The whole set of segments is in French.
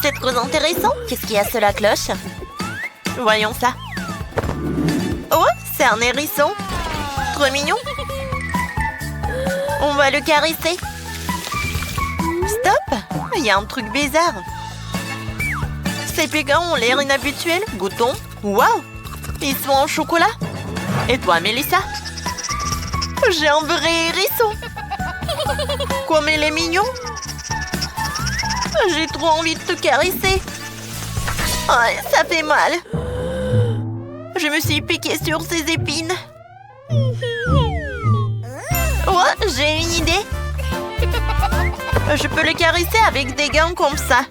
C'est trop intéressant. Qu'est-ce qu'il y a sur la cloche? Voyons ça. Oh, c'est un hérisson. Trop mignon. On va le caresser. Stop! Il y a un truc bizarre. Ces pécans ont l'air inhabituels. Goûtons. Waouh! Ils sont en chocolat. Et toi, Mélissa? J'ai un vrai hérisson. Comme il est mignon. J'ai trop envie de te caresser. Ouais, ça fait mal. Je me suis piquée sur ces épines. Oh, j'ai une idée. Je peux le caresser avec des gants comme ça.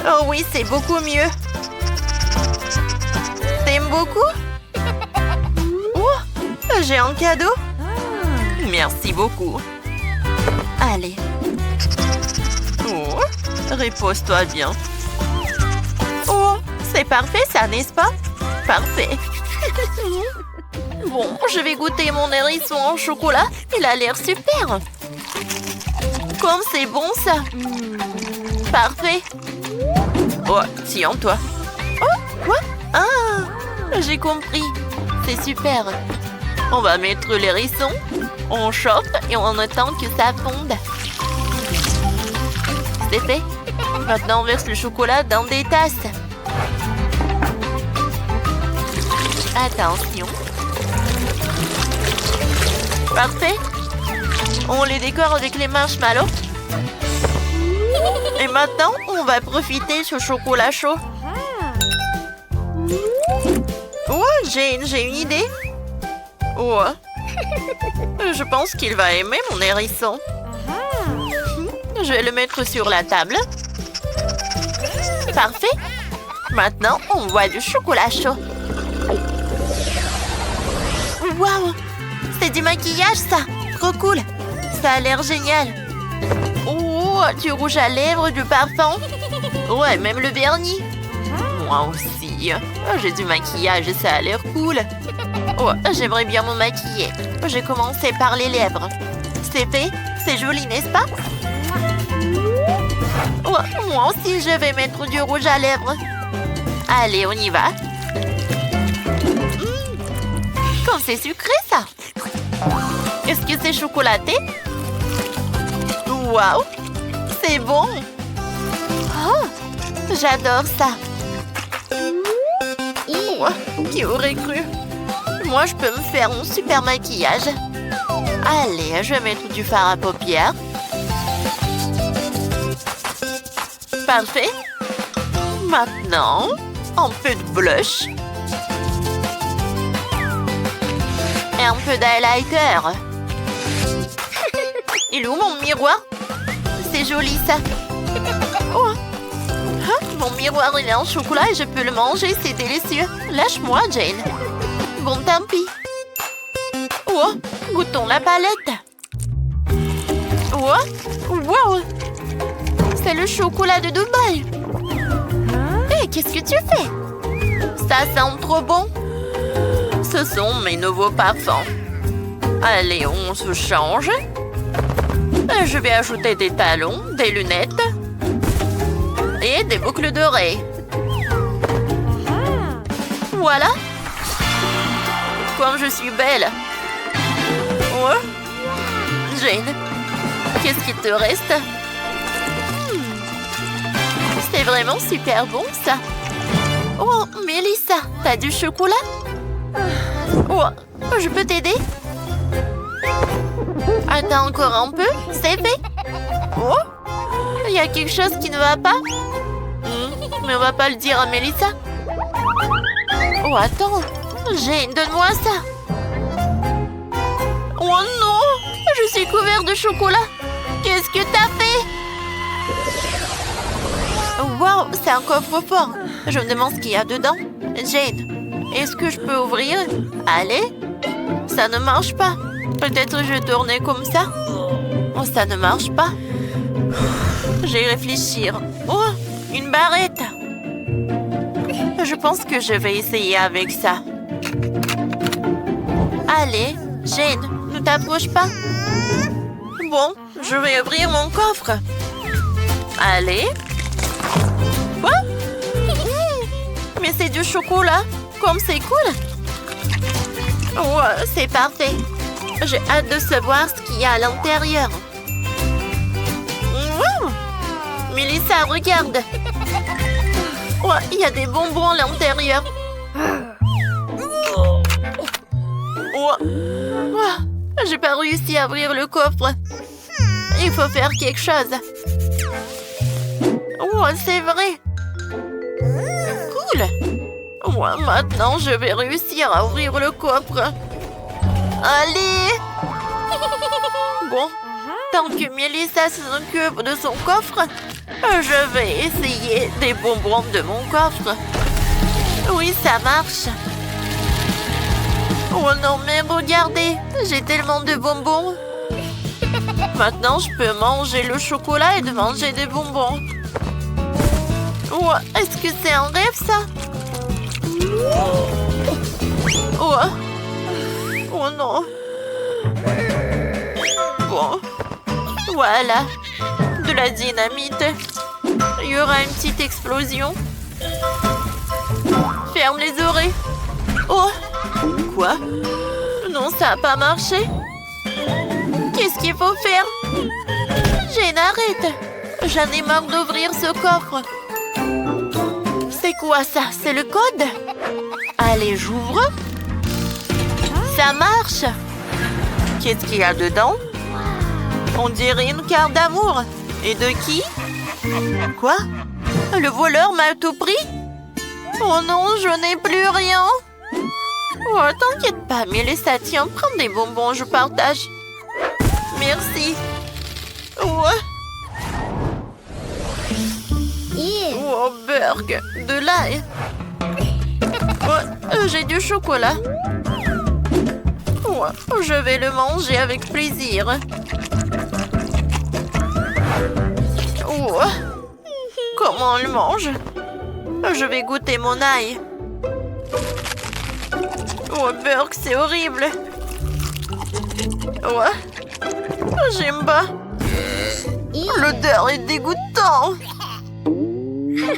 Oh oui, c'est beaucoup mieux. T'aimes beaucoup? Oh, j'ai un cadeau. Merci beaucoup. Allez. Oh, repose-toi bien. Oh, c'est parfait ça, n'est-ce pas? Parfait. Bon, je vais goûter mon hérisson en chocolat. Il a l'air super. Comme c'est bon ça. Parfait. Oh, tiens-toi. Oh, quoi? Ah, j'ai compris. C'est super. On va mettre l'hérisson. On chauffe et on attend que ça fonde. C'est fait. Maintenant, on verse le chocolat dans des tasses. Attention. Parfait. On les décore avec les marshmallows. Et maintenant, on va profiter ce chocolat chaud. Oh, j'ai une idée. Oh. Je pense qu'il va aimer mon hérisson. Je vais le mettre sur la table. Parfait. Maintenant, on voit du chocolat chaud. Waouh! C'est du maquillage, ça! Trop cool! Ça a l'air génial! Oh, du rouge à lèvres, du parfum! Ouais, même le vernis! Moi aussi! J'ai du maquillage et ça a l'air cool! Oh, j'aimerais bien me maquiller! J'ai commencé par les lèvres. C'est fait? C'est joli, n'est-ce pas? Oh, moi aussi, je vais mettre du rouge à lèvres! Allez, on y va! Comme c'est sucré, ça! Est-ce que c'est chocolaté? Waouh! C'est bon! Oh! J'adore ça! Oh, qui aurait cru? Moi, je peux me faire un super maquillage. Allez, je vais mettre du fard à paupières. Parfait! Maintenant, un peu de blush. Et un peu d'highlighter. Il est où mon miroir? C'est joli ça. Oh. Hein? Mon miroir il est en chocolat et je peux le manger, c'est délicieux. Lâche-moi, Jane. Bon, tant pis. Oh, goûtons la palette. Oh, wow. C'est le chocolat de Dubaï. Hé, qu'est-ce que tu fais? Ça sent trop bon. Ce sont mes nouveaux parfums. Allez, on se change. Je vais ajouter des talons, des lunettes et des boucles d'oreilles. Voilà. Comme je suis belle. Ouais. Jane, qu'est-ce qu'il te reste? C'est vraiment super bon, ça. Oh, Mélissa, t'as du chocolat? Oh, je peux t'aider? Attends encore un peu, c'est fait. Oh, il y a quelque chose qui ne va pas. Mais on va pas le dire à Mélissa. Oh, attends. Jane, donne-moi ça. Oh non, je suis couvert de chocolat. Qu'est-ce que t'as fait? Wow, c'est un coffre-fort. Je me demande ce qu'il y a dedans. Jane, est-ce que je peux ouvrir? Allez. Ça ne marche pas. Peut-être je vais tourner comme ça. Oh, ça ne marche pas. Je vais réfléchir. Oh, une barrette. Je pense que je vais essayer avec ça. Allez, Jane, ne t'approche pas. Bon, je vais ouvrir mon coffre. Allez. Quoi? Mais c'est du chocolat. Comme c'est cool. Ouais, c'est parfait. J'ai hâte de savoir ce qu'il y a à l'intérieur. Wow! Melissa, regarde. Ouais, il y a des bonbons à l'intérieur. Ouais. J'ai pas réussi à ouvrir le coffre. Il faut faire quelque chose. Ouais, c'est vrai. Cool. Ouais, maintenant, je vais réussir à ouvrir le coffre. Allez! Bon, tant que Melissa s'occupe de son coffre, je vais essayer des bonbons de mon coffre. Oui, ça marche. Oh non, mais regardez, j'ai tellement de bonbons. Maintenant, je peux manger le chocolat et de manger des bonbons. Oh, est-ce que c'est un rêve, ça? Oh. Oh non. Bon. Voilà. De la dynamite. Il y aura une petite explosion. Ferme les oreilles. Oh. Quoi? Non, ça n'a pas marché. Qu'est-ce qu'il faut faire? Jane, arrête. J'en ai marre d'ouvrir ce coffre. C'est quoi ça? C'est le code? Allez, j'ouvre. Ça marche. Qu'est-ce qu'il y a dedans? On dirait une carte d'amour. Et de qui? Quoi? Le voleur m'a tout pris? Oh non, je n'ai plus rien. Oh, t'inquiète pas, Melissa, tiens, prends des bonbons, je partage. Merci. Ouais. Oh, burg, de l'ail. Oh, j'ai du chocolat. Oh, je vais le manger avec plaisir. Oh, comment on le mange? Je vais goûter mon ail. Oh, burg, c'est horrible. Ouais. J'aime pas. L'odeur est dégoûtante.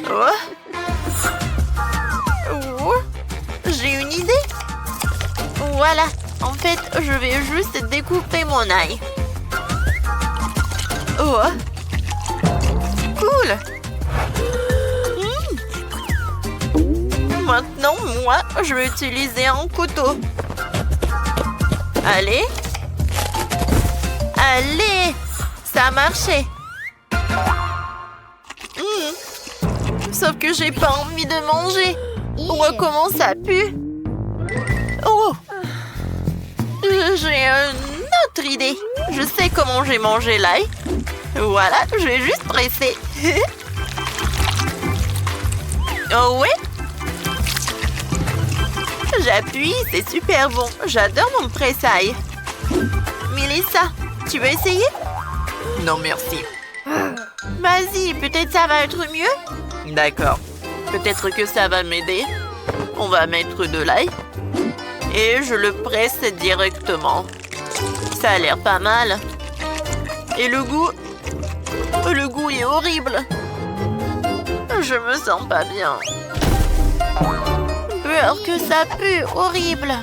Oh. Oh. J'ai une idée. Voilà. En fait, je vais juste découper mon ail. Oh. Cool. Maintenant, moi, je vais utiliser un couteau. Allez. Allez. Ça a marché. Sauf que j'ai pas envie de manger. Oh, comment ça pue. Oh. J'ai une autre idée. Je sais comment j'ai mangé l'ail. Voilà, je vais juste presser. Oh ouais. J'appuie, c'est super bon. J'adore mon presse-ail. Melissa, tu veux essayer? Non, merci. Vas-y, peut-être ça va être mieux. D'accord. Peut-être que ça va m'aider. On va mettre de l'ail. Et je le presse directement. Ça a l'air pas mal. Et le goût? Le goût est horrible. Je me sens pas bien. Peur que ça pue, horrible.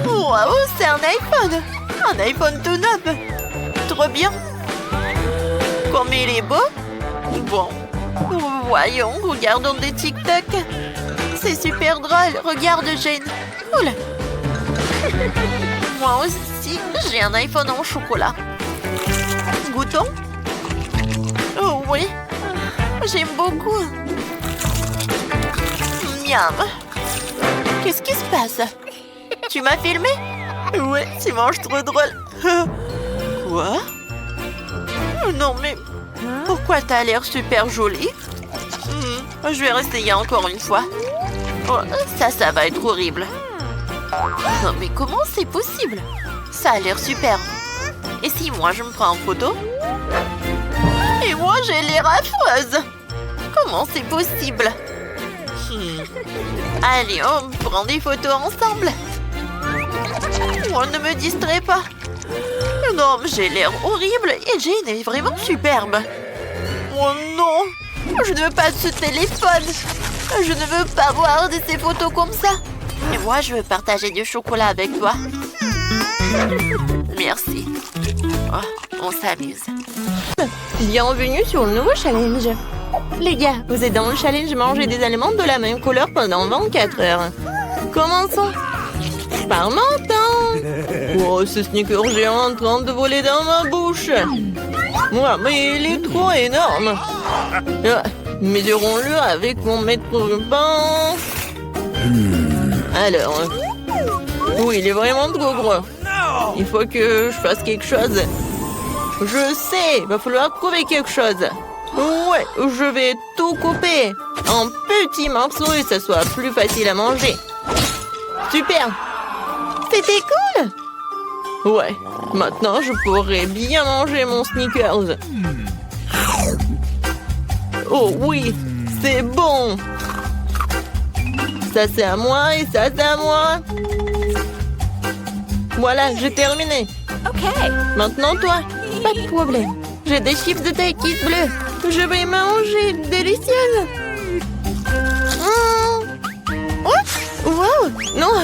Waouh, c'est un iPhone. Un iPhone tout neuf. Trop bien. Comme il est beau. Bon. Voyons, regardons des TikTok. C'est super drôle. Regarde, Jane. Cool. Moi aussi, j'ai un iPhone en chocolat. Goûtons. Oh oui. J'aime beaucoup. Miam. Qu'est-ce qui se passe? Tu m'as filmé? Ouais, tu manges trop drôle. Quoi? Non, mais pourquoi t'as l'air super jolie? Je vais réessayer encore une fois. Oh, ça va être horrible. Non, mais comment c'est possible? Ça a l'air super. Et si moi, je me prends en photo? Et moi, j'ai l'air affreuse. Comment c'est possible? Allez, on prend des photos ensemble. Oh, ne me distrais pas. Non, j'ai l'air horrible et Jane est vraiment superbe. Oh non! Je ne veux pas de ce téléphone. Je ne veux pas voir de ces photos comme ça. Et moi, je veux partager du chocolat avec toi. Merci. Oh, on s'amuse. Bienvenue sur le nouveau challenge. Les gars, vous êtes dans le challenge manger des aliments de la même couleur pendant 24 heures. Commençons. Par mon temps. Oh, ce sneaker géant en train de voler dans ma bouche. Ouais, mais il est trop énorme. Mesurons-le avec mon mètre ruban. Alors, oui, il est vraiment trop gros. Il faut que je fasse quelque chose. Je sais, il va falloir trouver quelque chose. Ouais, je vais tout couper en petits morceaux et ça soit plus facile à manger. Super. C'était cool. Ouais, maintenant je pourrais bien manger mon Snickers. Oh oui, c'est bon. Ça c'est à moi et ça c'est à moi. Voilà, j'ai terminé. Ok. Maintenant toi, pas de problème. J'ai des chips de taille bleue. Je vais manger, délicieuse. Oh, wow, non,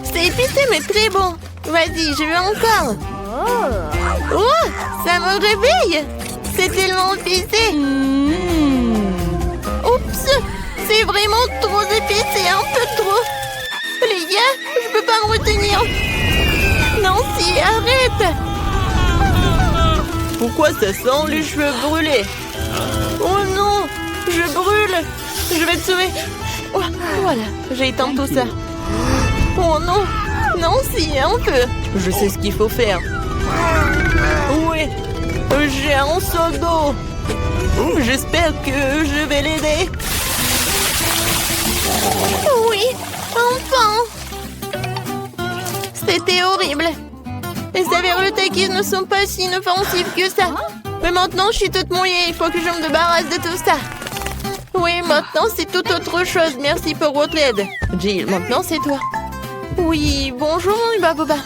c'est épicé mais très bon. Vas-y, je veux encore. Oh, ça me réveille. C'est tellement épicé. Oups, c'est vraiment trop épicé, un peu trop. Les gars, je peux pas me retenir. Nancy, arrête. Pourquoi ça sent les cheveux brûlés? Oh non, je brûle. Je vais te sauver. Oh, voilà, j'ai éteint tout ça. Oh non, Nancy, un peu. Je sais ce qu'il faut faire. Oui, j'ai un seau d'eau. J'espère que je vais l'aider. Oui, enfin. C'était horrible. Les saveurs de Takis ne sont pas si inoffensives que ça. Mais maintenant, je suis toute mouillée. Il faut que je me débarrasse de tout ça. Oui, maintenant, c'est tout autre chose. Merci pour votre aide. Jill, maintenant, c'est toi. Oui, bonjour, mon Baboba.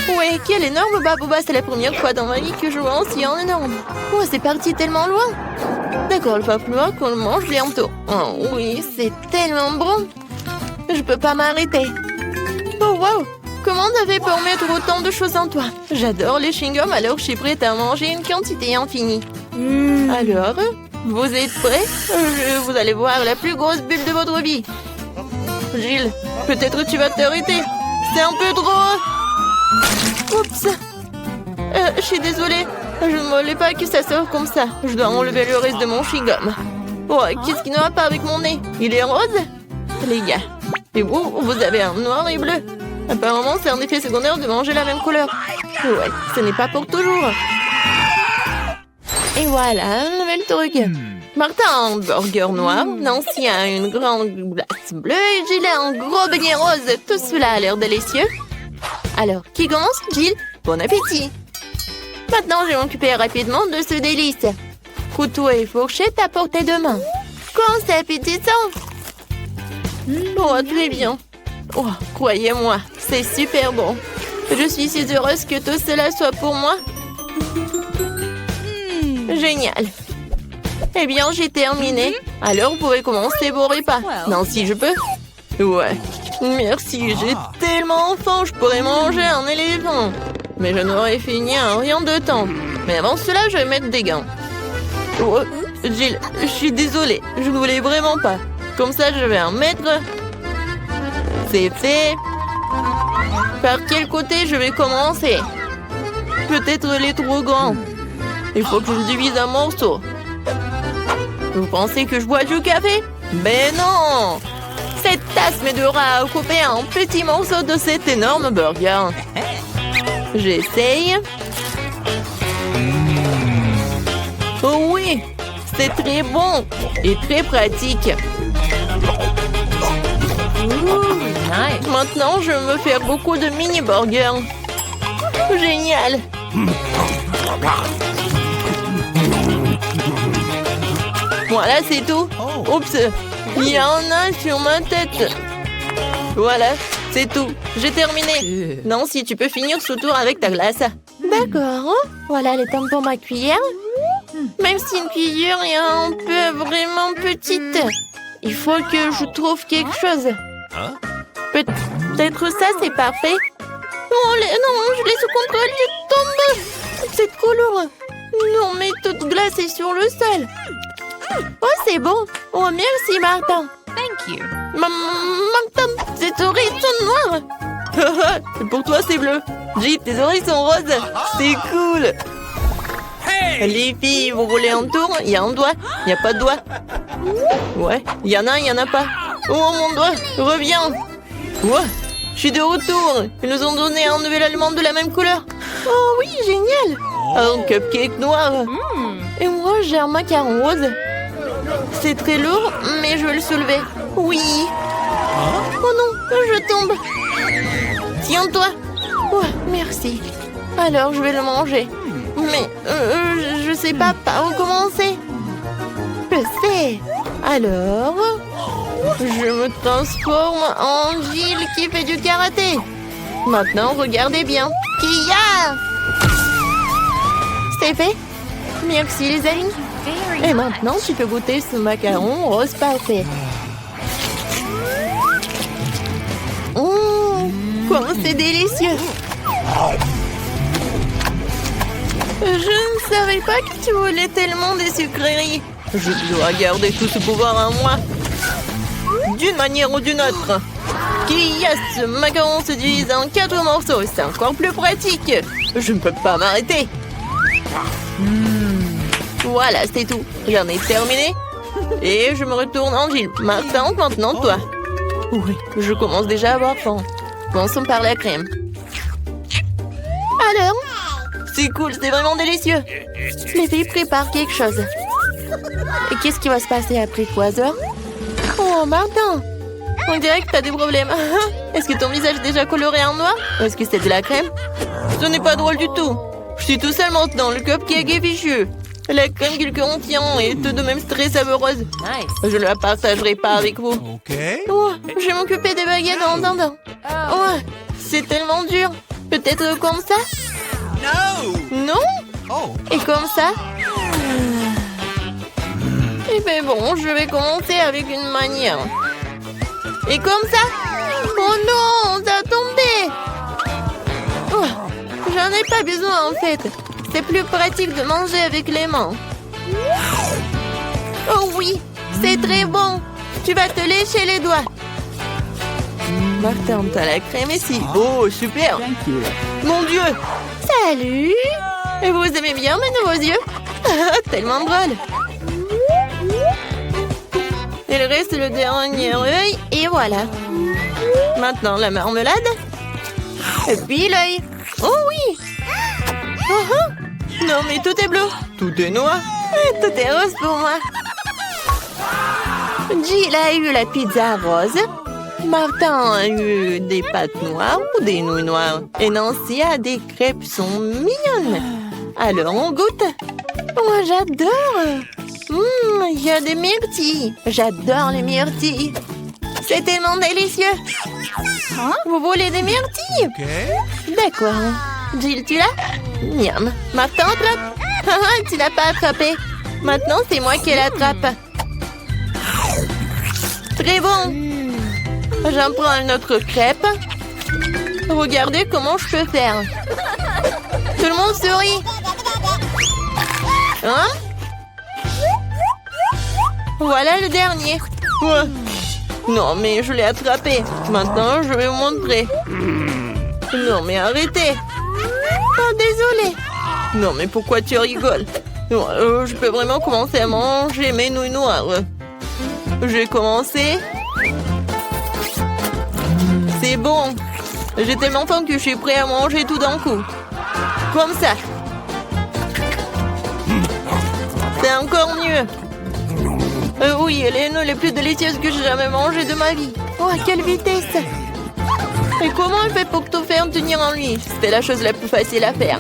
Oui, quel énorme Baboba. C'est la première fois dans ma vie que je vois un si énorme. Oh, c'est parti tellement loin. D'accord, il va falloir qu'on le mange bientôt. Oh, oui, c'est tellement bon. Je peux pas m'arrêter. Oh, wow. Comment t'avais pour mettre autant de choses en toi? J'adore les chewing-gums, alors je suis prête à manger une quantité infinie. Alors, vous êtes prêts? Vous allez voir la plus grosse bulle de votre vie. Jill, peut-être tu vas t'arrêter. C'est un peu trop. Oups. Je suis désolée. Je ne voulais pas que ça sorte comme ça. Je dois enlever le reste de mon chewing-gum. Oh, qu'est-ce qui ne va pas avec mon nez? Il est rose? Les gars. Et vous avez un noir et bleu. Apparemment, c'est un effet secondaire de manger la même couleur. Ouais, ce n'est pas pour toujours. Et voilà, un nouvel truc. Martin a un burger noir, Nancy a une grande glace bleue et Jill a un gros beignet rose. Tout cela a l'air délicieux. Alors, qui commence? Jill, bon appétit. Maintenant, je vais m'occuper rapidement de ce délice. Couteau et fourchette à portée de main. Quand c'est appétissant. Oh, très bien. Oh, croyez-moi, c'est super bon. Je suis si heureuse que tout cela soit pour moi. Génial. Eh bien, j'ai terminé. Alors, vous pouvez commencer vos repas. Non, si je peux. Ouais. Merci, j'ai tellement faim, je pourrais manger un éléphant. Mais je n'aurais fini en rien de temps. Mais avant cela, je vais mettre des gants. Oh, Jill, je suis désolée. Je ne voulais vraiment pas. Comme ça, je vais en mettre. C'est fait. Par quel côté je vais commencer? Peut-être les trop grands. Il faut que je divise un morceau. Vous pensez que je bois du café? Mais non! Cette tasse m'aidera à couper un petit morceau de cet énorme burger. J'essaye. Oh oui! C'est très bon et très pratique. Nice. Maintenant, je veux me faire beaucoup de mini-burgers. Génial! Voilà, c'est tout. Oups, il y en a sur ma tête. Voilà, c'est tout. J'ai terminé. Nancy, tu peux finir ce tour avec ta glace. D'accord. Voilà le temps pour ma cuillère. Même si une cuillère est un peu vraiment petite. Il faut que je trouve quelque chose. Peut-être ça, c'est parfait. Oh, non, je l'ai sous contrôle, je tombe. C'est trop lourd. Non, mais toute glace est sur le sol. Oh, c'est bon. Oh, merci, Martin. Thank you. Martin, tes oreilles sont noires. Pour toi, c'est bleu. J, tes oreilles sont roses. C'est cool. Les filles, vous roulez en tour. Il y a un doigt. Il n'y a pas de doigt. Ouais, il y en a, il n'y en a pas. Oh, mon doigt, reviens. Ouais, je suis de retour. Ils nous ont donné un nouvel aliment de la même couleur. Oh oui, génial. Un cupcake noir. Et moi, j'ai un macaron rose. C'est très lourd, mais je vais le soulever. Oui. Oh non, je tombe. Tiens-toi. Ouais, merci. Alors, je vais le manger. Mais je sais pas par où commencer. Je sais. Alors, je me transforme en Jill qui fait du karaté. Maintenant, regardez bien. Kia! C'est fait. Merci les amis. Et maintenant, tu peux goûter ce macaron rose parfait. Comment c'est délicieux. Je ne savais pas que tu voulais tellement des sucreries. Je dois garder tout ce pouvoir en moi. D'une manière ou d'une autre. Qui a ce macaron se divise en 4 morceaux. C'est encore plus pratique. Je ne peux pas m'arrêter. Voilà, c'est tout. J'en ai terminé. Et je me retourne en Jill. Martin, maintenant toi. Oui, je commence déjà à avoir faim. Commençons par la crème. Alors? C'est cool, c'est vraiment délicieux. Les filles préparent quelque chose. Et qu'est-ce qui va se passer après 3 heures? Oh, Martin! On dirait que t'as des problèmes. Est-ce que ton visage est déjà coloré en noir? Ou est-ce que c'est de la crème? Ce n'est pas drôle du tout. Je suis tout seul maintenant, le cupcake est fichu. La crème qu'il contient est tout de même très savoureuse. Nice. Je ne la partagerai pas avec vous. Okay. Oh, je vais m'occuper des baguettes en attendant. Oh, c'est tellement dur. Peut-être comme ça? No. Non? Oh. Et comme ça? Eh ben bon, je vais commencer avec une manière. Et comme ça? Oh non, ça a tombé! Oh, j'en ai pas besoin en fait. C'est plus pratique de manger avec les mains. Oh oui, c'est très bon. Tu vas te lécher les doigts. Martin, t'as la crème ici. Oh, super. Mon Dieu. Salut. Et vous aimez bien mes nouveaux yeux? Tellement drôle. Il reste le dernier œil et voilà. Maintenant la marmelade. Et puis l'œil. Oh oui. Non mais tout est bleu. Tout est noir. Et tout est rose pour moi. Jill a eu la pizza rose. Martin a eu des pâtes noires ou des nouilles noires. Et Nancy a des crêpes sont mignonnes. Alors on goûte. Moi j'adore. Il y a des myrtilles. J'adore les myrtilles. C'est tellement délicieux. Vous voulez des myrtilles? Okay. D'accord. Jill, tu l'as? Miam. Martin, attrape. Tu l'as pas attrapé. Maintenant, c'est moi qui l'attrape. Très bon. J'en prends une autre crêpe. Regardez comment je peux faire. Tout le monde sourit. Hein? Voilà le dernier. Ouais. Non, mais je l'ai attrapé. Maintenant, je vais vous montrer. Non, mais arrêtez. Oh, désolé. Non, mais pourquoi tu rigoles? Je peux vraiment commencer à manger mes nouilles noires. J'ai commencé. C'est bon. J'ai tellement faim que je suis prêt à manger tout d'un coup. Comme ça. C'est encore mieux. Oui, les nouilles les plus délicieuses que j'ai jamais mangées de ma vie. Oh, à quelle vitesse! Et comment elle fait pour tout faire tenir en lui? C'était la chose la plus facile à faire.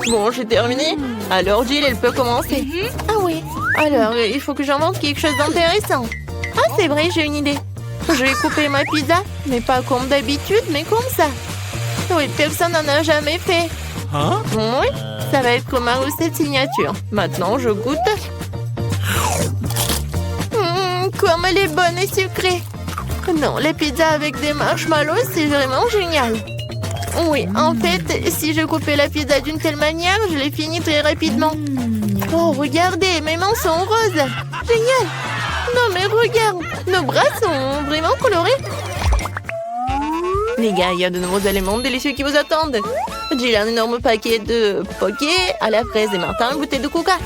Bon, j'ai terminé. Alors Jill, elle peut commencer. Ah oui. Alors, il faut que j'invente quelque chose d'intéressant. Ah, c'est vrai, j'ai une idée. Je vais couper ma pizza, mais pas comme d'habitude, mais comme ça. Oui, personne n'en a jamais fait. Huh? Oui, ça va être ma recette signature. Maintenant, je goûte. Comme elle est bonne et sucrée. Non, les pizzas avec des marshmallows, c'est vraiment génial. Oui, en fait, si je coupais la pizza d'une telle manière, je l'ai finie très rapidement. Oh, regardez, mes mains sont roses. Génial. Non, mais regarde, nos bras sont vraiment colorés. Les gars, il y a de nouveaux éléments délicieux qui vous attendent. J'ai un énorme paquet de poké à la fraise et Martin une bouteille de coca.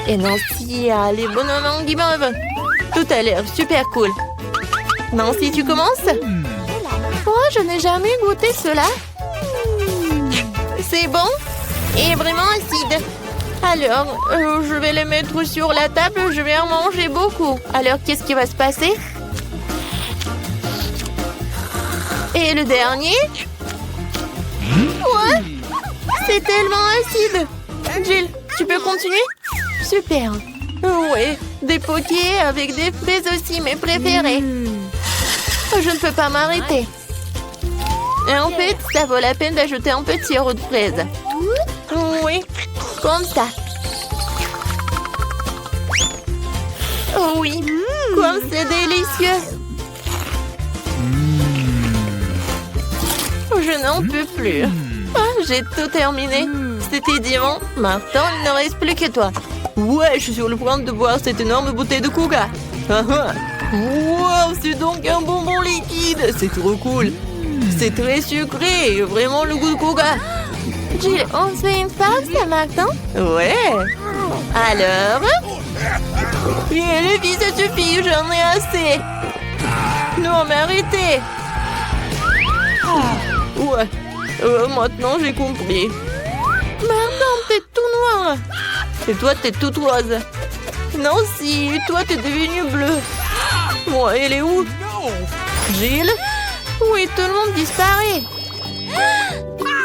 Et Nancy a les bonhommes guimauve. Tout a l'air super cool. Nancy, tu commences? Oh, je n'ai jamais goûté cela. C'est bon et vraiment acide. Alors, je vais les mettre sur la table. Je vais en manger beaucoup. Alors, qu'est-ce qui va se passer? Et le dernier? Ouais, c'est tellement acide. Jill, tu peux continuer? Super. Ouais, des pokés avec des fraises aussi, mes préférés. Je ne peux pas m'arrêter. Et en fait, ça vaut la peine d'ajouter un peu de sirop de fraise. Oui, comme ça. Oh oui, comme c'est délicieux. Je n'en peux plus. Ah, j'ai tout terminé. C'était dimanche. Maintenant, il ne reste plus que toi. Ouais, je suis sur le point de boire cette énorme bouteille de coca. Wow, c'est donc un bonbon liquide. C'est trop cool. C'est très sucré. Vraiment le goût de coca. Jill, on se fait une pause, Martin? Ouais. Alors? Et les filles, ça suffit. J'en ai assez. Non, mais arrêtez. Ouais. Maintenant, j'ai compris. Martin, t'es tout noir. Et toi, t'es toute rose. Nancy, toi, t'es devenue bleue. Moi, elle est où? Jill? Oui, tout le monde disparaît.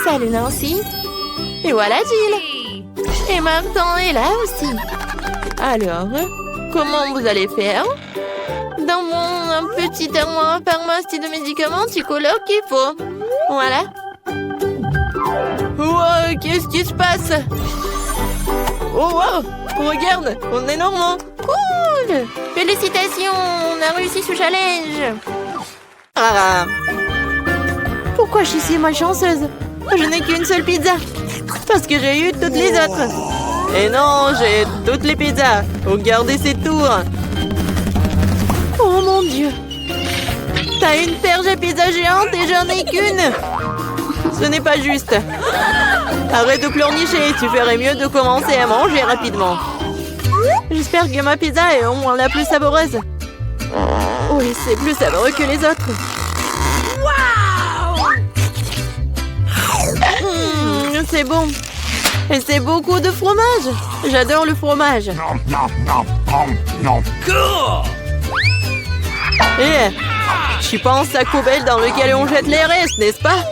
Salut, Nancy. Et voilà, Jill. Et Martin est là aussi. Alors, comment vous allez faire? Dans mon petit armoire pharmacie de médicaments, tu colores qu'il faut. Voilà. Wow, qu'est-ce qui se passe? Oh wow, regarde, on est normand. Cool. Félicitations, on a réussi ce challenge. Ah. Pourquoi je suis si malchanceuse? Je n'ai qu'une seule pizza. Parce que j'ai eu toutes les autres. Et non, j'ai toutes les pizzas. Regardez ces tours. Oh mon Dieu. T'as une perche à pizza géante et j'en ai qu'une. Ce n'est pas juste. Arrête de pleurnicher, tu ferais mieux de commencer à manger rapidement. J'espère que ma pizza est au moins la plus savoureuse. Oui, c'est plus savoureux que les autres. C'est bon. Et c'est beaucoup de fromage. J'adore le fromage. Eh, tu penses à poubelle dans lequel on jette les restes, n'est-ce pas?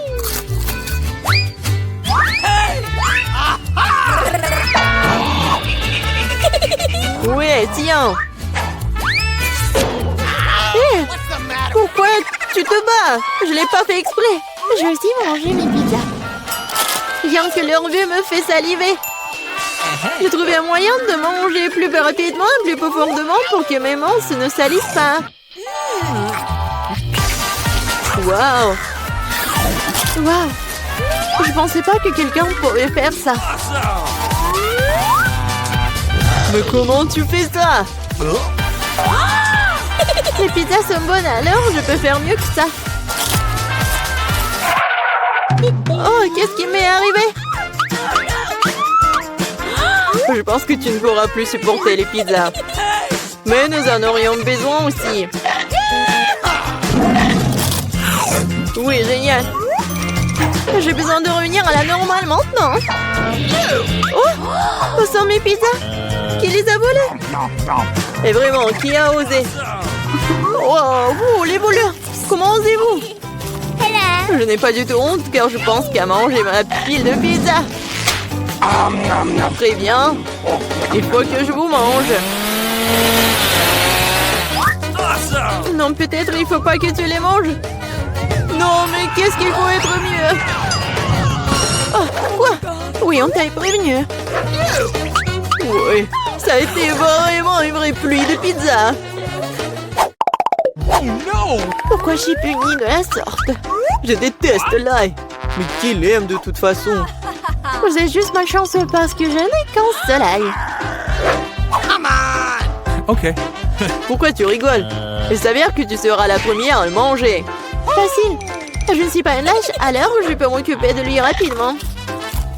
Ouais, tiens. Eh, pourquoi tu te bats? Je l'ai pas fait exprès. Je vais aussi manger mes pizzas. Rien que leur vue me fait saliver. J'ai trouvé un moyen de manger plus rapidement et plus profondément pour que mes mains ne salissent pas. Waouh! Waouh! Je pensais pas que quelqu'un pourrait faire ça. Mais comment tu fais ça? Les pizzas sont bonnes, alors je peux faire mieux que ça. Oh, qu'est-ce qui m'est arrivé? Je pense que tu ne pourras plus supporter les pizzas. Mais nous en aurions besoin aussi. Oui, génial. J'ai besoin de revenir à la normale maintenant. Oh, où sont mes pizzas? Qui les a volées? Et vraiment, qui a osé? Wow, vous, les voleurs, comment osez-vous? Je n'ai pas du tout honte car je pense qu'à manger ma pile de pizza. Très bien. Il faut que je vous mange. Non, peut-être il faut pas que tu les manges. Non, mais qu'est-ce qu'il faut être mieux? Oh, quoi? Oui, on t'a prévenu. Oui, ça a été vraiment une vraie pluie de pizza. Oh no! Pourquoi je suis punie de la sorte? Je déteste l'ail. Mais qui l'aime de toute façon? Vous êtes juste malchanceux parce que je n'ai qu'un seul ail. Come on! Okay. Pourquoi tu rigoles? Il s'avère que tu seras la première à le manger. Facile. Je ne suis pas une lâche, alors je peux m'occuper de lui rapidement.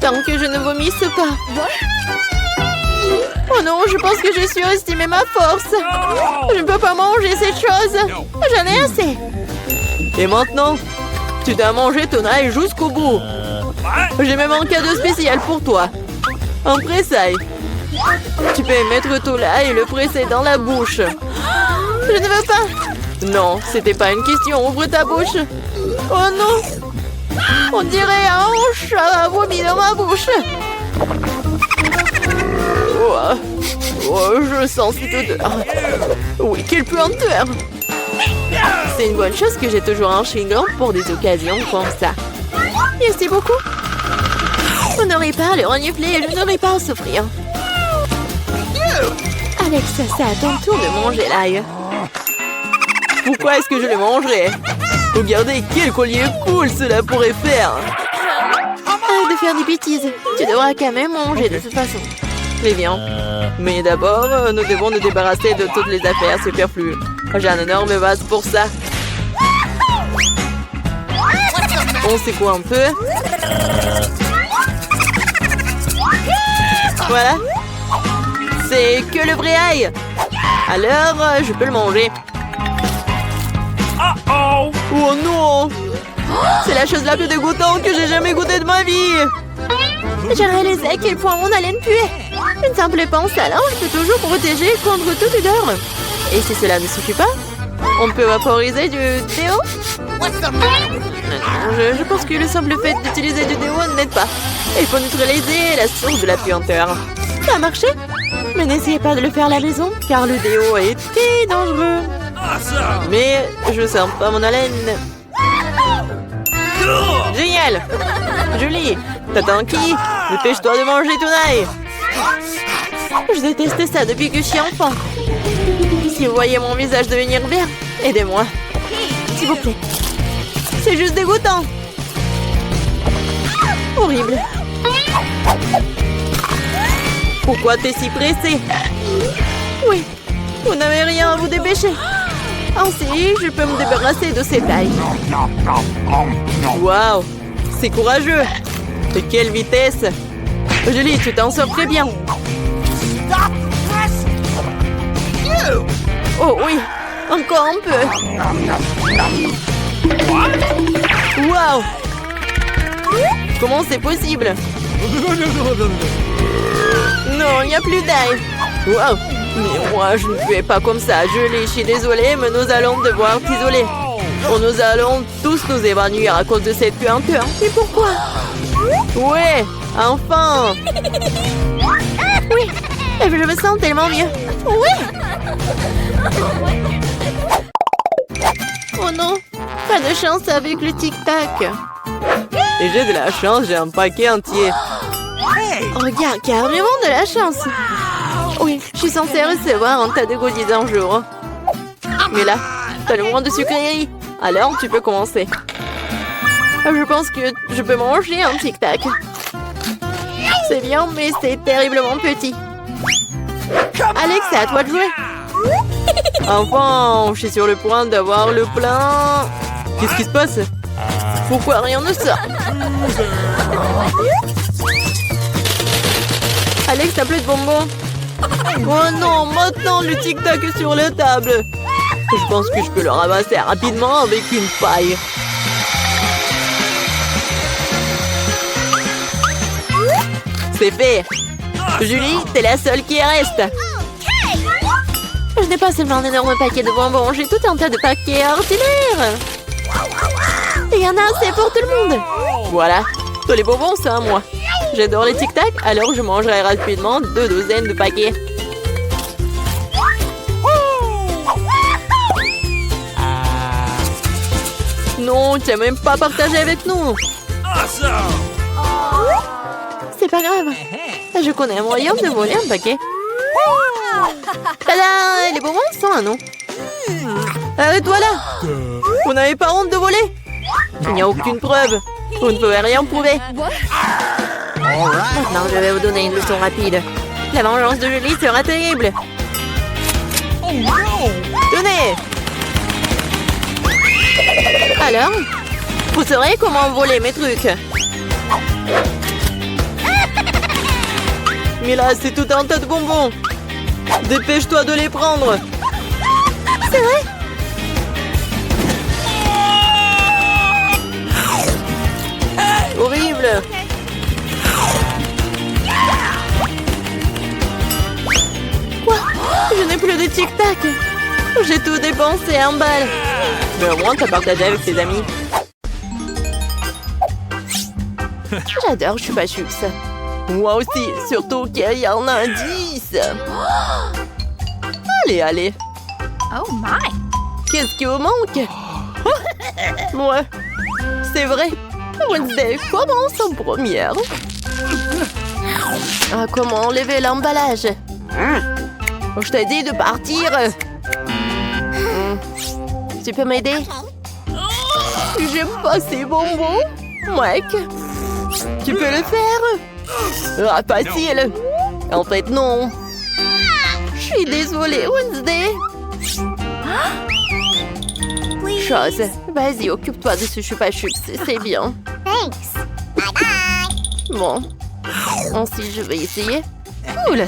Tant que je ne vomisse pas. Oh non, je pense que j'ai surestimé ma force. Je ne peux pas manger cette chose. J'en ai assez. Et maintenant, tu dois manger ton ail jusqu'au bout. J'ai même un cadeau spécial pour toi. Un presse-ail. Tu peux mettre ton ail et le presser dans la bouche. Je ne veux pas. Non, c'était pas une question. Ouvre ta bouche. Oh non. On dirait un chat a vomi dans ma bouche. Oh, je sens cette odeur. Oui, quelle puanteur. C'est une bonne chose que j'ai toujours un chewing-gum pour des occasions comme ça. Merci beaucoup. On n'aurait pas à le renifler et je n'aurais pas à souffrir. Alex, c'est à ton tour de manger l'ail. Pourquoi est-ce que je le mangerais? Regardez quel collier cool cela pourrait faire. Arrête de faire des bêtises. Tu devras quand même manger de toute façon. Très bien. Mais d'abord, nous devons nous débarrasser de toutes les affaires superflues. J'ai un énorme vase pour ça. On secoue un peu. Voilà. C'est que le vrai ail. Alors, je peux le manger. Uh-oh! Oh non! C'est la chose la plus dégoûtante que j'ai jamais goûtée de ma vie. J'ai réalisé à quel point mon haleine puait. Une simple pince à linge peut toujours protéger contre toute odeur. Et si cela ne suffit pas, on peut vaporiser du déo. What's the matter? Je pense que le simple fait d'utiliser du déo n'aide pas. Il faut neutraliser la source de la puanteur. Ça a marché? Mais n'essayez pas de le faire à la maison, car le déo est très dangereux. Awesome! Mais je sens pas mon haleine. Génial! Julie, t'attends qui? Dépêche-toi de manger ton ail. Je déteste ça depuis que je suis enfant. Si vous voyez mon visage devenir vert, aidez-moi. S'il vous plaît. C'est juste dégoûtant. Horrible. Pourquoi t'es si pressé? Oui, vous n'avez rien à vous dépêcher. Ainsi, je peux me débarrasser de ces tailles. Waouh, c'est courageux. De quelle vitesse. Julie, tu t'en sors très bien. Stop pressing! You! Oh oui, encore un peu. Waouh. Comment c'est possible? Non, il n'y a plus d'ail. Waouh. Mais moi, je ne pouvais pas comme ça. Je suis désolée, mais nous allons devoir t'isoler. Nous allons tous nous évanouir à cause de cette puanteur. Et pourquoi? Ouais, enfin. Oui, je me sens tellement mieux. Oui. Oh non, pas de chance avec le tic-tac. Et j'ai de la chance, j'ai un paquet entier. Regarde, carrément de la chance. Oui, je suis censée recevoir un tas de goodies un jour. Mais là, t'as le moins de sucreries. Alors, tu peux commencer. Je pense que je peux manger un tic-tac. C'est bien, mais c'est terriblement petit. Alex, c'est à toi de jouer. Enfin, je suis sur le point d'avoir le plein. Qu'est-ce qui se passe? Pourquoi rien ne sort? Alex, t'as plus de bonbons. Oh non, maintenant le tic-tac est sur la table. Je pense que je peux le ramasser rapidement avec une paille. C'est fait. Julie, t'es la seule qui reste. Je n'ai pas seulement un énorme paquet de bonbons, j'ai tout un tas de paquets ordinaires. Il y en a assez pour tout le monde. Voilà, tous les bonbons, c'est à moi. J'adore les tic-tac, alors je mangerai rapidement 2 douzaines de paquets. Non, tu n'as même pas partagé avec nous. Awesome! C'est pas grave. Je connais un moyen de voler un paquet. Tada! Les bonbons sont à nous. Arrête-toi là! Vous n'avez pas honte de voler? Il n'y a aucune preuve. Vous ne pouvez rien prouver. Maintenant, je vais vous donner une leçon rapide. La vengeance de Julie sera terrible. Tenez! Alors? Vous saurez comment voler mes trucs. Mais là, c'est tout un tas de bonbons. Dépêche-toi de les prendre. C'est vrai? Horrible. Quoi? Je n'ai plus de tic-tac. J'ai tout dépensé en balles. Mais au moins, t'as partagé avec tes amis. J'adore Chupa Chups. Moi aussi, surtout qu'il y en a un 10. Allez, allez. Oh my! Qu'est-ce qui vous manque? Ouais, c'est vrai. Wednesday commence en première. Ah, comment enlever l'emballage? Je t'ai dit de partir. Tu peux m'aider? J'aime pas ces bonbons. Mec, tu peux le faire? Ah, facile. En fait, non. Je suis désolée, Wednesday. Chose. Vas-y, occupe-toi de ce Chupa Chups, c'est bien. Thanks. Bye bye. Bon. Ensuite, je vais essayer. Cool.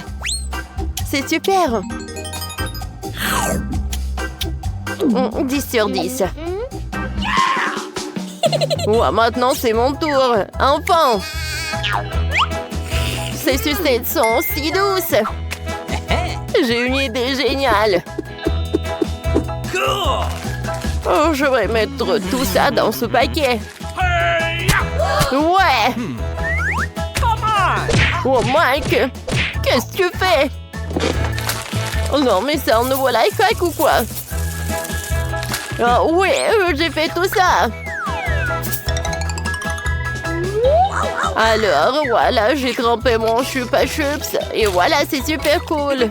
C'est super. 10 sur 10. Ouais, maintenant, c'est mon tour. Enfin. Ces sucettes sont si douces. J'ai une idée géniale. Oh, je vais mettre tout ça dans ce paquet. Ouais. Oh, Mike, qu'est-ce que tu fais? Oh non, mais c'est un nouveau life hack ou quoi? Oh, oui, j'ai fait tout ça. Alors, voilà, j'ai trempé mon Chupa Chups. Et voilà, c'est super cool.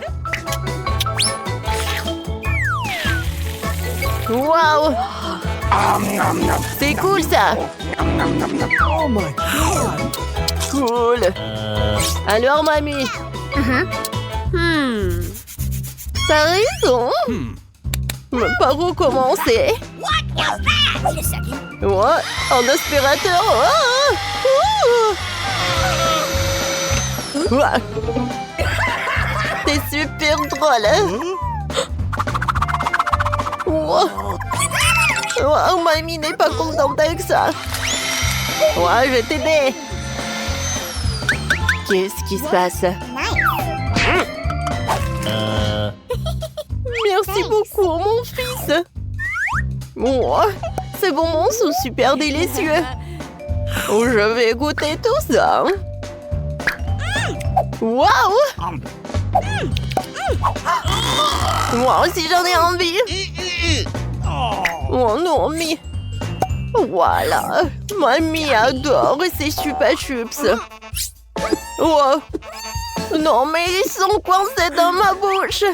Wow! C'est cool, ça! Oh my God! Cool! Alors, mamie? T'as raison! Mais par où commencer? Ouais, un aspirateur! Ouais. C'est super drôle! Wow. Oh, mamie n'est pas contente avec ça. Ouais, je vais t'aider. Qu'est-ce qui se passe? Merci beaucoup, mon fils. Oh, ces bonbons sont super délicieux. Oh, je vais goûter tout ça. Waouh! Moi aussi, j'en ai envie. Oh non, mais... Voilà. Mamie adore ces Chupa Chups. Oh. Non, mais ils sont coincés dans ma bouche.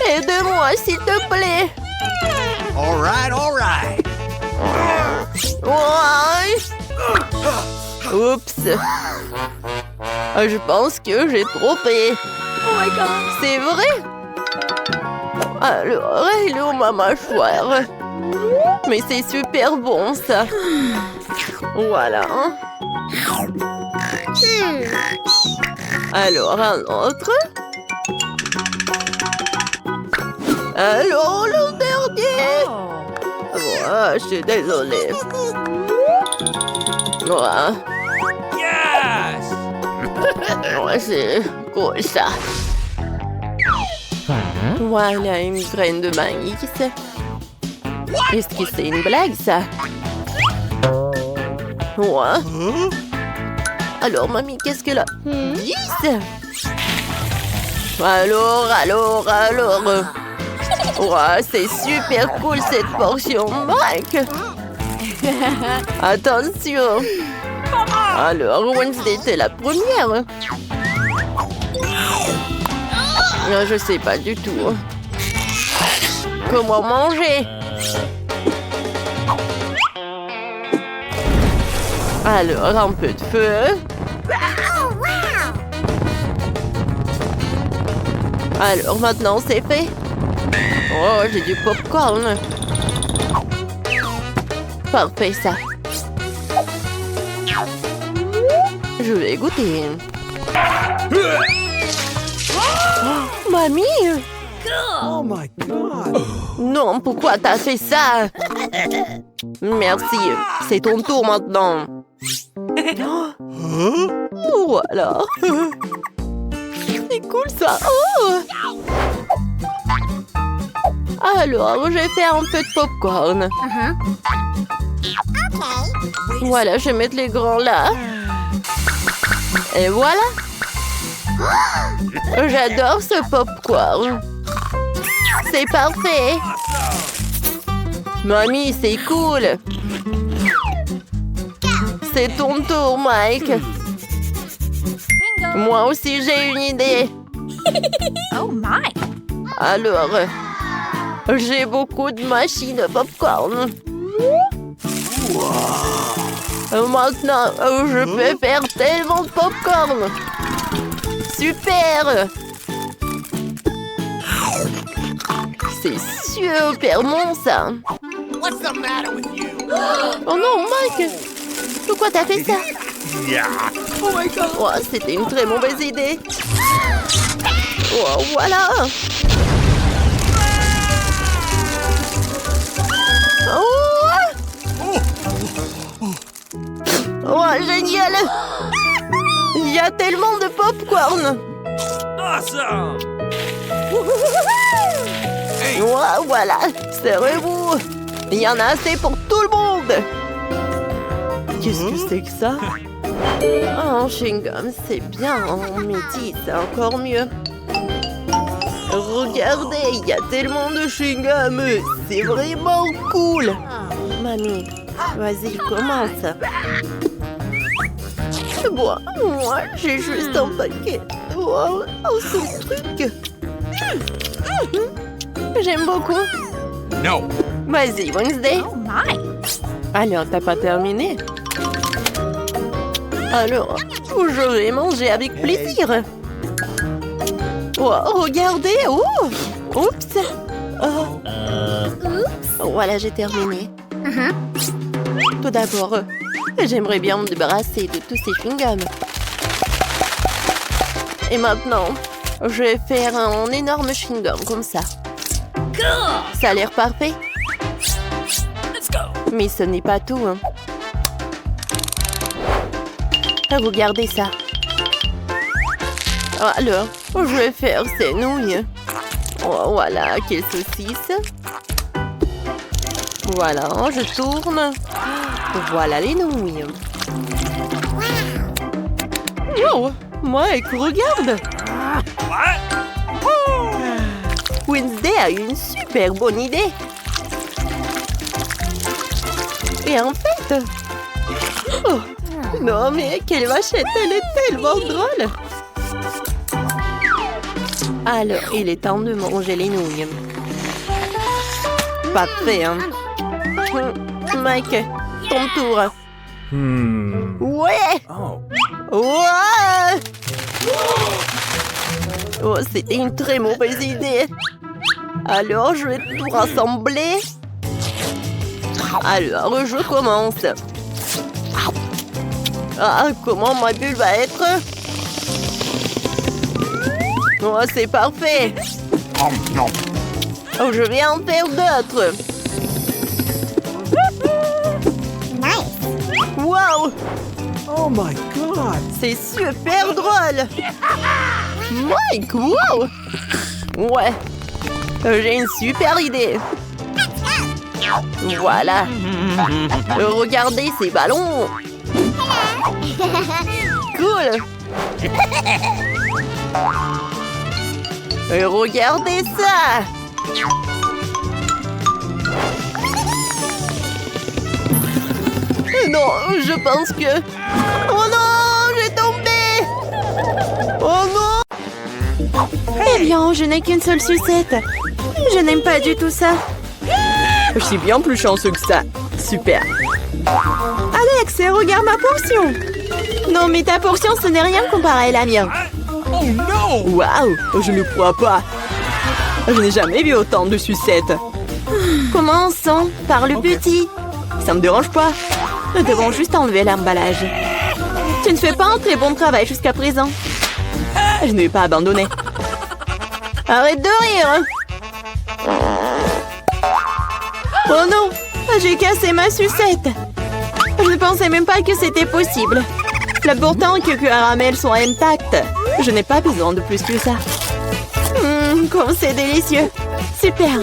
Aide-moi, s'il te plaît. All right. Ouais. Oups. Je pense que j'ai trompé. Oh my God! C'est vrai? Alors, elle est où ma mâchoire? Mais c'est super bon, ça. Voilà. Alors, un autre. Alors, le dernier. Ouais, je suis désolée. Ouais. Yes! Ouais, c'est cool, ça. Voilà une graine de maïs. Est-ce que c'est une blague, ça? Ouais. Alors, mamie, qu'est-ce qu'elle a? 10? Alors. Ouais, c'est super cool, cette portion, Mike. Attention. Alors, Wednesday, t'es la première. Je sais pas du tout. Comment manger? Alors, un peu de feu. Alors, maintenant, c'est fait. Oh, j'ai du popcorn. Parfait, ça. Je vais goûter. Oh, mamie! Oh my God. Non, pourquoi t'as fait ça? Merci, c'est ton tour maintenant. Voilà. C'est cool ça. Oh! Alors, je vais faire un peu de popcorn. Voilà, je vais mettre les grands là. Et voilà. J'adore ce popcorn. C'est parfait. Mamie, c'est cool. C'est ton tour, Mike. Moi aussi, j'ai une idée. Oh my. Alors, j'ai beaucoup de machines à popcorn. Maintenant, je peux faire tellement de popcorn. Super! C'est super bon, ça. What's the matter with you? Oh non, Mike! Pourquoi t'as fait ça? Oh my God. Oh, c'était une très mauvaise idée. Oh, voilà! Oh! Oh, génial! Il y a tellement de popcorn! Awesome! Oh, voilà! Serrez-vous! Il y en a assez pour tout le monde! Qu'est-ce que c'est que ça? Oh, chewing-gum, c'est bien, mais dis, c'est encore mieux. Regardez, il y a tellement de chewing-gum, c'est vraiment cool. Mamie, vas-y, commence. Bon, moi, j'ai juste un paquet. Wow, ce truc. J'aime beaucoup. No. Vas-y, Wednesday. Oh my. Alors, t'as pas terminé? Alors, je vais manger avec plaisir. Oh, regardez. Oh, oups. Oh. Voilà, j'ai terminé. Tout d'abord, j'aimerais bien me débarrasser de tous ces chewing-gums. Et maintenant, je vais faire un énorme chewing-gum comme ça. Ça a l'air parfait. Mais ce n'est pas tout, hein. Regardez ça. Alors, je vais faire ces nouilles. Oh, voilà, quelle saucisse. Voilà, je tourne. Voilà les nouilles. Oh, Mike, regarde. Wednesday a une super bonne idée. Et en fait... Oh, non, mais quelle vachette, elle est tellement drôle. Alors, il est temps de manger les nouilles. Parfait, hein. Mike, ton tour. Ouais. Ouais. Oh, c'était une très mauvaise idée. Alors, je vais tout rassembler. Alors, je commence. Ah, comment ma bulle va être? Oh, c'est parfait. Oh, je vais en faire d'autres. Wow! Oh my God. C'est super drôle. Mike, wow! Ouais, j'ai une super idée. Voilà. Regardez ces ballons. Cool. Regardez ça. Non, je pense que... Oh non, j'ai tombé. Oh non. Eh bien, je n'ai qu'une seule sucette. Je n'aime pas du tout ça. Je suis bien plus chanceux que ça. Super. Alex, regarde ma portion. Non, mais ta portion, ce n'est rien comparé à la mienne. Oh no! Waouh, je ne crois pas. Je n'ai jamais vu autant de sucettes. Commençons par le petit. Ça me dérange pas. Nous devons juste enlever l'emballage. Tu ne fais pas un très bon travail jusqu'à présent. Je ne vais pas abandonner. Arrête de rire. Oh non, j'ai cassé ma sucette. Je ne pensais même pas que c'était possible. L'important que le caramel soit intact. Je n'ai pas besoin de plus que ça. Comme c'est délicieux. Super.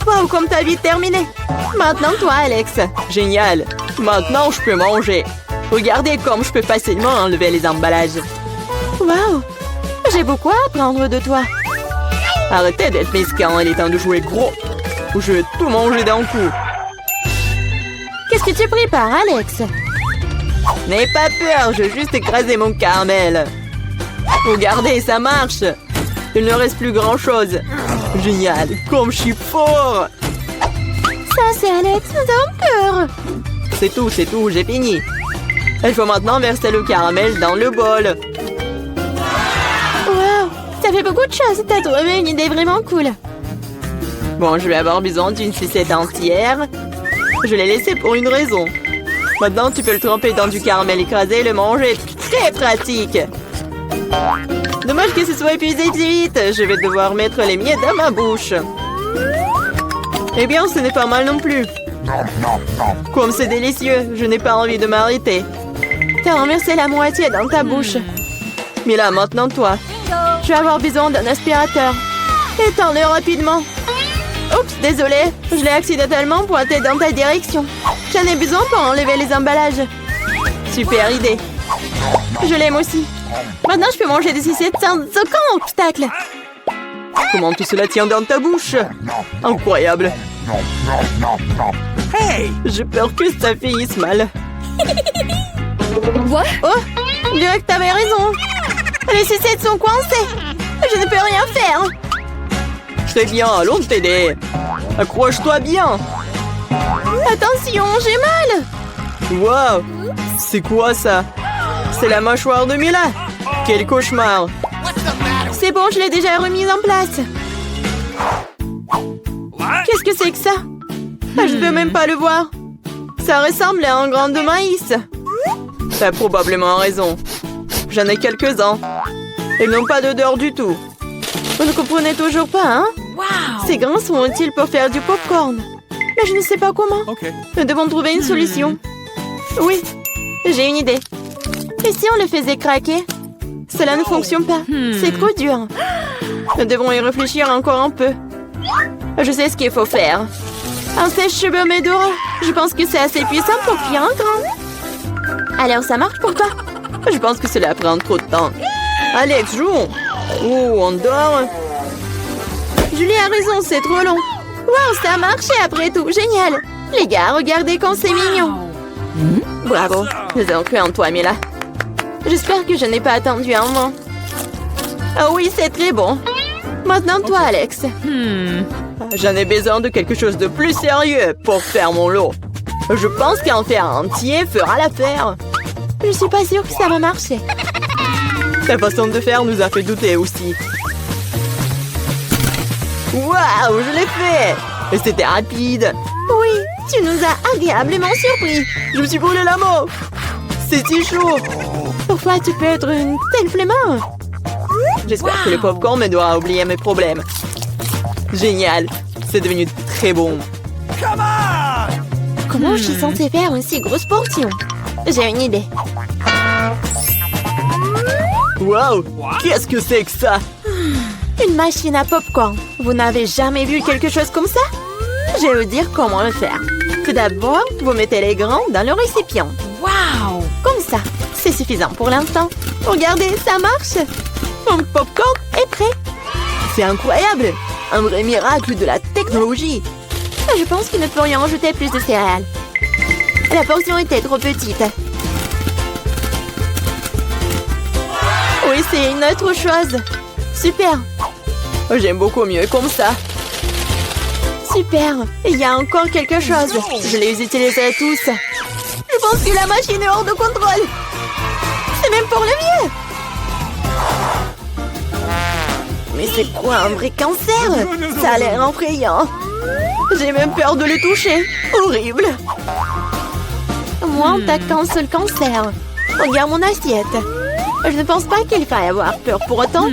Wow, comme t'as vite terminé. Maintenant, toi, Alex. Génial. Maintenant, je peux manger. Regardez comme je peux facilement enlever les emballages. Wow, j'ai beaucoup à apprendre de toi. Arrêtez d'être mesquin, il est temps de jouer gros. Ou je vais tout manger d'un coup. Qu'est-ce que tu prépares, Alex? N'aie pas peur, je vais juste écraser mon caramel. Regardez, ça marche. Il ne reste plus grand-chose. Génial, comme je suis fort. Ça, c'est Alex, d'un peur. C'est tout, j'ai fini. Il faut maintenant verser le caramel dans le bol. Wow, ça fait beaucoup de choses. T'as trouvé une idée vraiment cool. Bon, je vais avoir besoin d'une sucette entière. Je l'ai laissée pour une raison. Maintenant, tu peux le tremper dans du caramel écrasé et le manger. Très pratique. Dommage que ce soit épuisé si vite. Je vais devoir mettre les miettes dans ma bouche. Eh bien, ce n'est pas mal non plus. Comme c'est délicieux, je n'ai pas envie de m'arrêter. T'as renversé la moitié dans ta bouche. Mais là, maintenant, toi. Je vais avoir besoin d'un aspirateur. Étends-le rapidement. Oups, désolé. Je l'ai accidentellement pointé dans ta direction. J'en ai besoin pour enlever les emballages. Super idée. Je l'aime aussi. Maintenant, je peux manger des sucettes sans aucun obstacle. Comment tout cela tient dans ta bouche? Incroyable. Hey! J'ai peur que ça finisse mal. What? Oh, je dirais que t'avais raison. Les sucettes sont coincées. Je ne peux rien faire. Très bien, allons t'aider. Accroche-toi bien. Attention, j'ai mal. Wow, c'est quoi ça? C'est la mâchoire de Mila. Quel cauchemar. C'est bon, je l'ai déjà remise en place. What? Qu'est-ce que c'est que ça? Je ne peux même pas le voir. Ça ressemble à un grain de maïs. T'as probablement raison. J'en ai quelques-uns. Ils n'ont pas d'odeur du tout. Vous ne comprenez toujours pas, hein? Wow. Ces grains sont utiles pour faire du popcorn. Mais je ne sais pas comment. Okay. Nous devons trouver une solution. Oui, j'ai une idée. Et si on le faisait craquer? Cela ne fonctionne pas. C'est trop dur. Nous devons y réfléchir encore un peu. Je sais ce qu'il faut faire. Un sèche-cheveux Medora. Je pense que c'est assez puissant pour cuire un grain. Alors ça marche pour toi? Je pense que cela prend trop de temps. Alex, jouons. Oh, on dort. Julie a raison, c'est trop long. Wow, ça a marché après tout. Génial. Les gars, regardez comme c'est mignon. Bravo. Nous avons cru en toi, Mila. J'espère que je n'ai pas attendu un moment. Oh oui, c'est très bon. Maintenant, toi, Alex. J'en ai besoin de quelque chose de plus sérieux pour faire mon lot. Je pense qu'un fer entier fera l'affaire. Je suis pas sûre que ça va marcher. Ta façon de faire nous a fait douter aussi. Waouh, je l'ai fait! Et c'était rapide. Oui, tu nous as agréablement surpris. Je me suis brûlé la main. C'est si chaud. Pourquoi tu peux être une telle flemmard? J'espère que le popcorn m'aidera à oublier mes problèmes. Génial. C'est devenu très bon. Come on! Comment je suis censée faire une si grosse portion? J'ai une idée. Waouh, qu'est-ce que c'est que ça? Une machine à popcorn. Vous n'avez jamais vu quelque chose comme ça? Je vais vous dire comment le faire. Tout d'abord, vous mettez les grains dans le récipient. Wow. Comme ça. C'est suffisant pour l'instant. Regardez, ça marche. Mon popcorn est prêt. C'est incroyable. Un vrai miracle de la technologie. Je pense que nous pourrions ajouter plus de céréales. La portion était trop petite. Oui, c'est une autre chose. Super. J'aime beaucoup mieux comme ça. Super. Il y a encore quelque chose. Je les utiliserai tous. Je pense que la machine est hors de contrôle. C'est même pour le mieux. Mais c'est quoi un vrai cancer? Ça a l'air effrayant. J'ai même peur de le toucher. Horrible. Moi, on t'a qu'un seul cancer. Regarde mon assiette. Je ne pense pas qu'il faille avoir peur pour autant.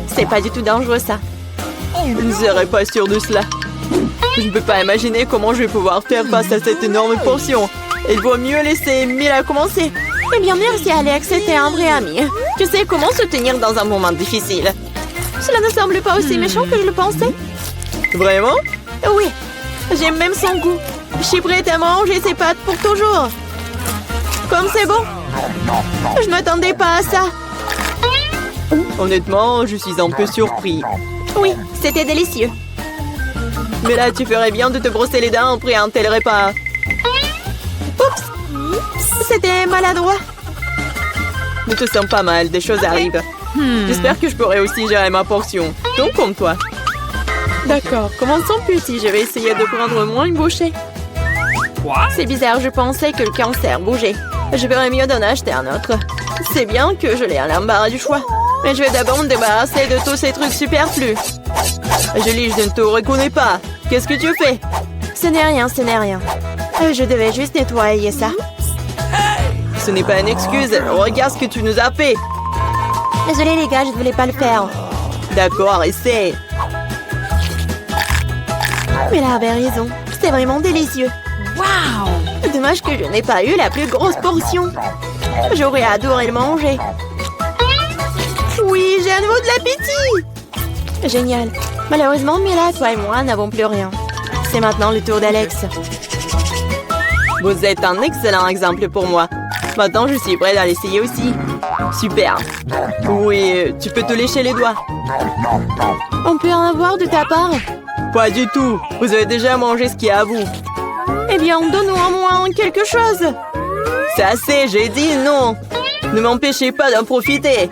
C'est pas du tout dangereux, ça. Je ne serais pas sûre de cela. Je ne peux pas imaginer comment je vais pouvoir faire face à cette énorme portion. Il vaut mieux laisser Mila commencer. Eh bien, merci Alex, c'était un vrai ami. Tu sais comment se tenir dans un moment difficile. Cela ne semble pas aussi méchant que je le pensais. Vraiment? Oui. J'aime même son goût. Je suis prête à manger ses pâtes pour toujours. Comme c'est bon. Je ne m'attendais pas à ça. Honnêtement, je suis un peu surpris. Oui, c'était délicieux. Mais là, tu ferais bien de te brosser les dents après un tel repas. Oups! C'était maladroit. Ne te sens pas mal, des choses arrivent. J'espère que je pourrai aussi gérer ma portion. Donc comme toi. D'accord, commençons petit. Je vais essayer de prendre moins une bouchée. C'est bizarre, je pensais que le cancer bougeait. Je verrais mieux d'en acheter un autre. C'est bien que je l'ai à l'embarras du choix. Mais je vais d'abord me débarrasser de tous ces trucs superflus. Julie, je ne te reconnais pas. Qu'est-ce que tu fais? Ce n'est rien, ce n'est rien. Je devais juste nettoyer ça. Ce n'est pas une excuse. Regarde ce que tu nous as fait. Désolée les gars, je ne voulais pas le faire. D'accord, essaie. Mais là avait raison. C'est vraiment délicieux. Waouh! Dommage que je n'ai pas eu la plus grosse portion. J'aurais adoré le manger. Oui, j'ai à nouveau de l'appétit. Génial. Malheureusement, Mila, toi et moi n'avons plus rien. C'est maintenant le tour d'Alex. Vous êtes un excellent exemple pour moi. Maintenant, je suis prête à l'essayer aussi. Super. Oui, tu peux te lécher les doigts. On peut en avoir de ta part? Pas du tout. Vous avez déjà mangé ce qui est à vous. Eh bien, donne-nous au moins quelque chose. C'est assez, j'ai dit non. Ne m'empêchez pas d'en profiter.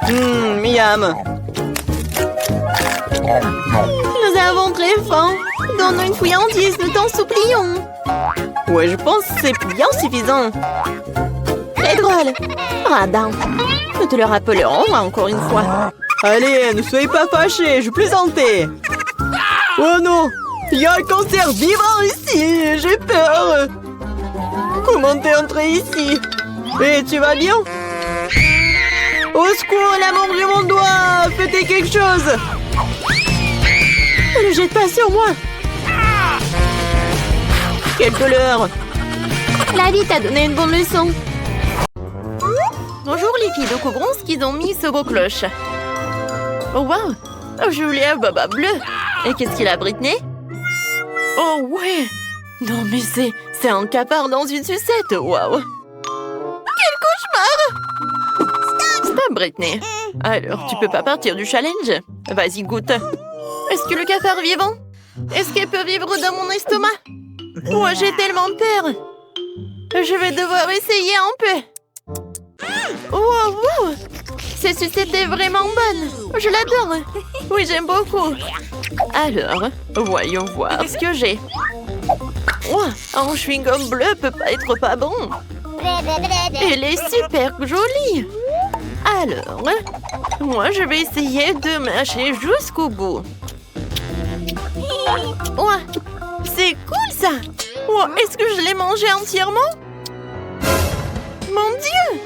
Miam. Nous avons très faim. Donne-nous une friandise, nous t'en supplions. Ouais, je pense que c'est bien suffisant. C'est drôle. Radin. Nous te le rappellerons encore une fois. Allez, ne soyez pas fâchés, je plaisantais. Oh non, il y a un cancer vivant ici, j'ai peur. Comment t'es entré ici? Et tu vas bien? Au secours, elle a mangé mon doigt. Faites quelque chose. Ne le jette pas sur moi. Quelle douleur. La vie t'a donné une bonne leçon. Bonjour les filles, découvrons ce qu'ils ont mis sous vos cloches. Oh wow, Julia Baba Bleu. Et qu'est-ce qu'il a, Britney? Oh ouais. Non mais c'est un cafard dans une sucette, waouh. Quel cauchemar. Stop Britney. Alors, tu peux pas partir du challenge? Vas-y, goûte. Est-ce que le cafard est vivant? Est-ce qu'elle peut vivre dans mon estomac? Moi, j'ai tellement peur. Je vais devoir essayer un peu. Wow, wow. Cette sucette est vraiment bonne. Je l'adore. Oui, j'aime beaucoup. Alors, voyons voir ce que j'ai. Wow, un chewing-gum bleu peut pas être pas bon. Elle est super jolie. Alors, moi, je vais essayer de mâcher jusqu'au bout. Ouais, c'est cool ça. Ouais, est-ce que je l'ai mangé entièrement? Mon Dieu!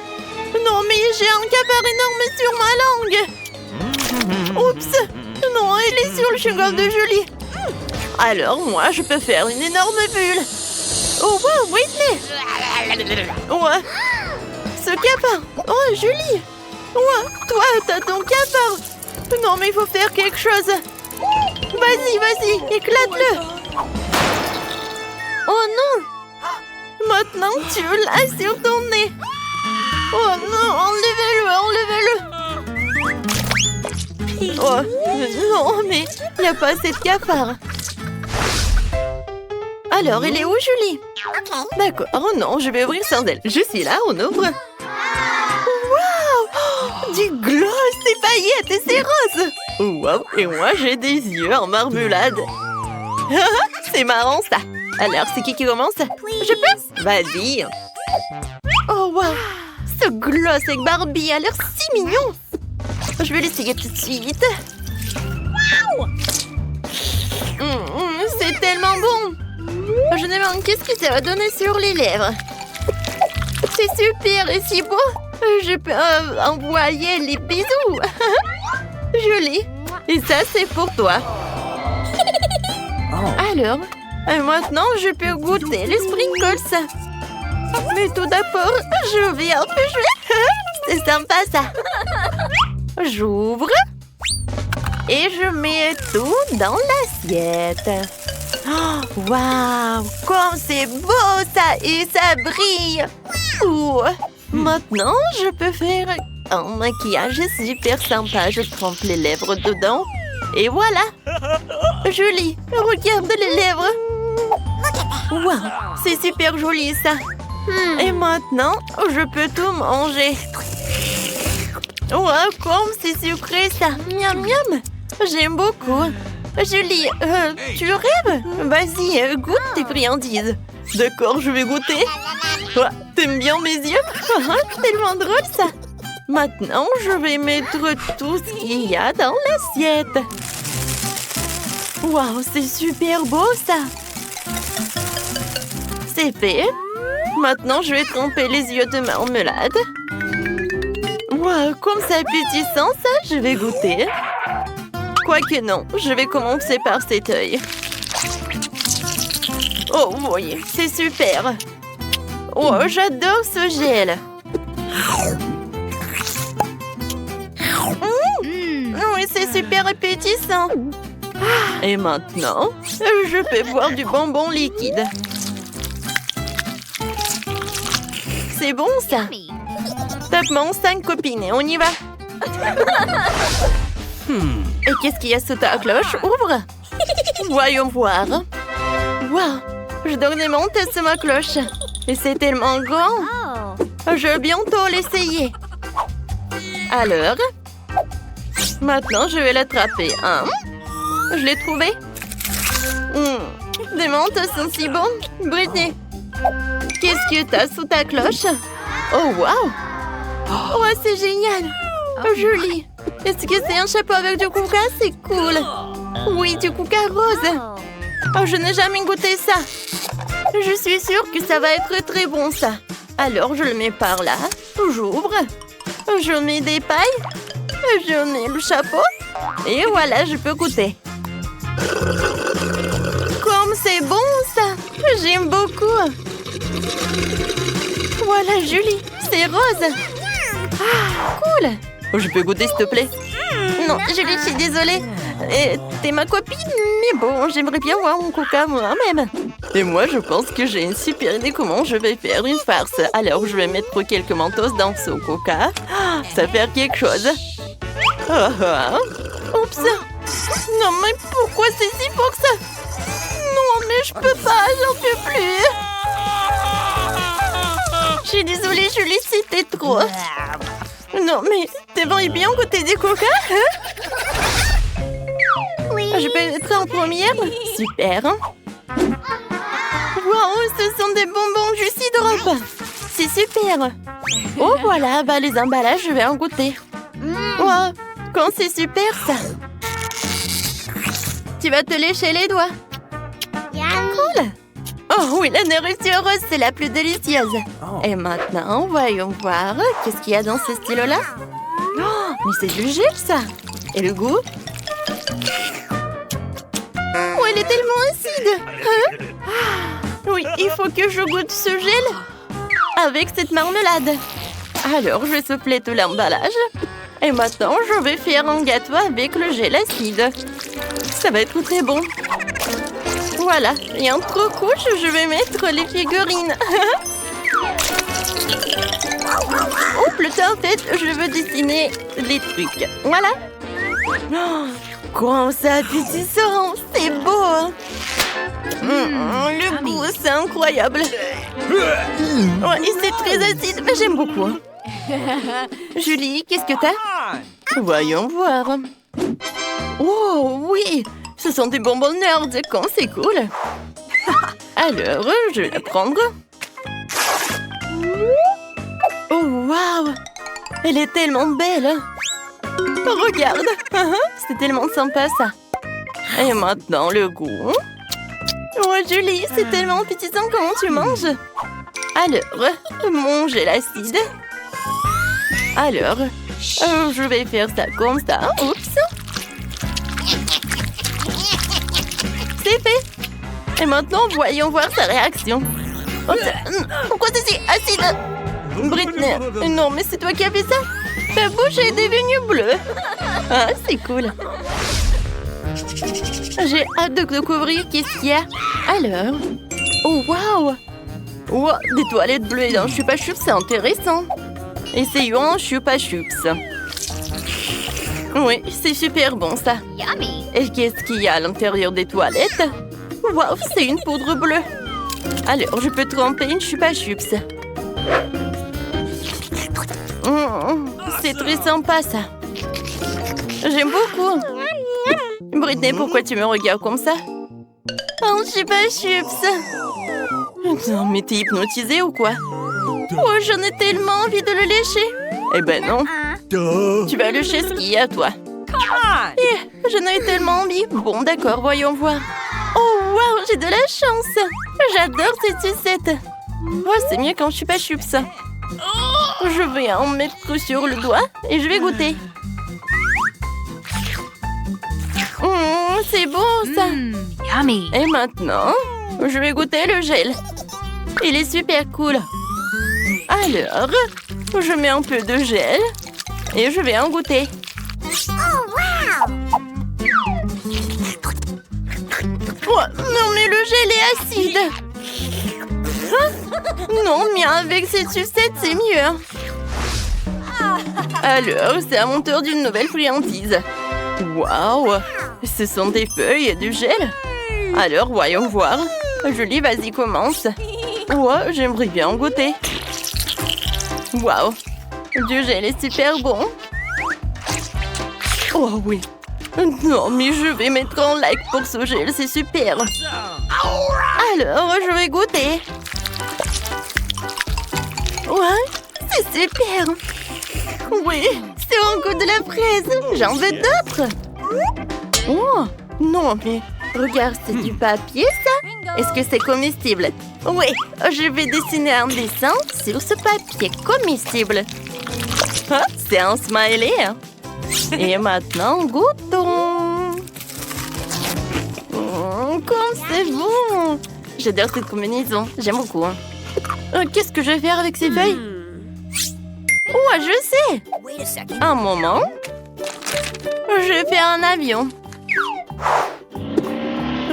Non, mais j'ai un cafard énorme sur ma langue. Oups! Non, elle est sur le chewing-gum de Julie. Alors, moi, je peux faire une énorme bulle. Oh, wow, Whitney! Ouais. Ce cafard! Oh, Julie! Ouais, toi, t'as ton cafard! Non, mais il faut faire quelque chose. Vas-y, vas-y, éclate-le. Oh non! Maintenant, tu l'as sur ton nez. Oh non, enlevez-le, enlevez-le. Oh, non, mais il n'y a pas assez de cafard. Alors, elle est où, Julie? D'accord, oh non, je vais ouvrir sans elle. Je suis là, on ouvre. Waouh! Du gloss, c'est paillettes et c'est rose. Wow, et moi j'ai des yeux en marmelade. C'est marrant ça. Alors, c'est qui commence? Je peux? Vas-y. Oh wow, ce gloss avec Barbie a l'air si mignon. Je vais l'essayer tout de suite. C'est tellement bon. Je me demande qu'est-ce que ça va donner sur les lèvres. C'est super et si beau. Je peux envoyer les bisous. Joli. Et ça, c'est pour toi. Alors, maintenant, je peux goûter les sprinkles. Mais tout d'abord, je vais un peu jouer. C'est sympa, ça. J'ouvre. Et je mets tout dans l'assiette. Waouh! Comme c'est beau, ça! Et ça brille! Ouh. Maintenant, je peux faire un maquillage super sympa. Je trempe les lèvres dedans. Et voilà! Joli! Regarde les lèvres! Waouh! C'est super joli, ça! Et maintenant, je peux tout manger. Waouh! Comme c'est sucré, ça! Miam, miam! J'aime beaucoup! Julie, tu rêves? Vas-y, goûte tes friandises. D'accord, je vais goûter. Oh, t'aimes bien mes yeux? Tellement drôle, ça. Maintenant, je vais mettre tout ce qu'il y a dans l'assiette. Waouh, c'est super beau, ça. C'est fait. Maintenant, je vais tremper les yeux de marmelade. Waouh, comme c'est appétissant, ça, je vais goûter. Quoique non, je vais commencer par cet œil. Oh oui, c'est super. Oh, j'adore ce gel. Oui, c'est super appétissant. Et maintenant, je peux boire du bonbon liquide. C'est bon, ça. Tapement 5 copines et on y va. Et qu'est-ce qu'il y a sous ta cloche? Ouvre. Voyons voir. Waouh, je donne des montes sur ma cloche. Et c'est tellement grand. Je vais bientôt l'essayer. Alors, maintenant, je vais l'attraper. Je l'ai trouvé. Des menthes sont si bons. Britney, qu'est-ce que t'as sous ta cloche? Oh, waouh. Oh, c'est génial. Joli. Est-ce que c'est un chapeau avec du coca? C'est cool. Oui, du coca rose. Oh, je n'ai jamais goûté ça. Je suis sûre que ça va être très bon, ça. Alors, je le mets par là. J'ouvre. Je mets des pailles. Je mets le chapeau. Et voilà, je peux goûter. Comme c'est bon, ça. J'aime beaucoup. Voilà, Julie. C'est rose. Cool. Je peux goûter, s'il te plaît? Non, Julie, je suis désolée. T'es ma copine, mais bon, j'aimerais bien voir mon coca moi-même. Et moi, je pense que j'ai une super idée comment je vais faire une farce. Alors, je vais mettre quelques mentos dans ce coca. Ça va faire quelque chose. Oups. Non, mais pourquoi c'est si fort que ça? Non, mais je peux pas, j'en peux plus. Je suis désolée, Julie, c'était trop. Non, mais t'aimerais bien goûter du coca, hein? Je peux être en première? Super. Wow, ce sont des bonbons Juicy Drop. C'est super. Oh, voilà, bah les emballages, je vais en goûter. Wow, quand c'est super, ça. Tu vas te lécher les doigts. Cool. Oh oui, la nourriture rose, c'est la plus délicieuse. Et maintenant, voyons voir. Qu'est-ce qu'il y a dans ce stylo-là? Oh, mais c'est du gel, ça. Et le goût? Oh, il est tellement acide. Hein? Oui, il faut que je goûte ce gel avec cette marmelade. Alors, je souffle tout l'emballage. Et maintenant, je vais faire un gâteau avec le gel acide. Ça va être très bon. Voilà, et entre couches, je vais mettre les figurines. Ou plutôt, en fait, je veux dessiner les trucs. Voilà. Oh, comment c'est appétissant. C'est beau. Hein? Le goût, c'est incroyable. Ouais, et c'est très acide, mais j'aime beaucoup. Julie, qu'est-ce que t'as? Voyons voir. Oh oui, ce sont des bonbons nerds. Quand c'est cool. Alors, je vais la prendre. Oh waouh, elle est tellement belle. Regarde, c'est tellement sympa ça. Et maintenant le goût. Oh Julie, c'est tellement appétissant. Comment tu manges? Alors, mon gel acide. Alors, je vais faire ça comme ça. Oups. C'est fait. Et maintenant, voyons voir sa réaction. Oh, pourquoi c'est si acide? Britney, non, mais c'est toi qui as fait ça? Ta bouche est devenue bleue. Ah, c'est cool. J'ai hâte de découvrir qu'est-ce qu'il y a. Alors, oh waouh! Wow, des toilettes bleues dans Chupa Chups, c'est intéressant. Essayons un Chupa Chups. Oui, c'est super bon ça. Et qu'est-ce qu'il y a à l'intérieur des toilettes? Waouh, c'est une poudre bleue. Alors, je peux tremper une Chupa Chups. C'est très sympa ça. J'aime beaucoup. Britney, pourquoi tu me regardes comme ça? Oh, Chupa Chups. Non, mais t'es hypnotisée ou quoi? Oh, j'en ai tellement envie de le lécher. Eh ben non. Tu vas lécher ce qu'il y a, toi. J'en ai tellement envie. Bon, d'accord, voyons voir. Oh, waouh, j'ai de la chance. J'adore cette sucette. Oh, c'est mieux quand Chupa Chups. Je vais en mettre sur le doigt et je vais goûter. C'est bon, ça. Yummy. Et maintenant, je vais goûter le gel. Il est super cool. Alors, je mets un peu de gel et je vais en goûter. Oh, non, mais le gel est acide. Non, mais avec cette sucette, c'est mieux. Alors, c'est à mon tour d'une nouvelle friandise. Waouh, ce sont des feuilles et du gel. Alors, voyons voir. Julie, vas-y, commence. Ouais, j'aimerais bien en goûter. Waouh, du gel est super bon. Oh oui. Non, mais je vais mettre un like pour ce gel, c'est super. Alors, je vais goûter. Ouais, c'est super. Oui, c'est un goût de la fraise. J'en veux d'autres. Oh, non, mais regarde, c'est du papier, ça? Est-ce que c'est comestible? Oui, je vais dessiner un dessin sur ce papier comestible. Ah, c'est un smiley. Et maintenant, goûtons. Comme c'est bon. J'adore cette combinaison. J'aime beaucoup. Qu'est-ce que je vais faire avec ces feuilles? Oh, je sais. Un moment. Je vais faire un avion.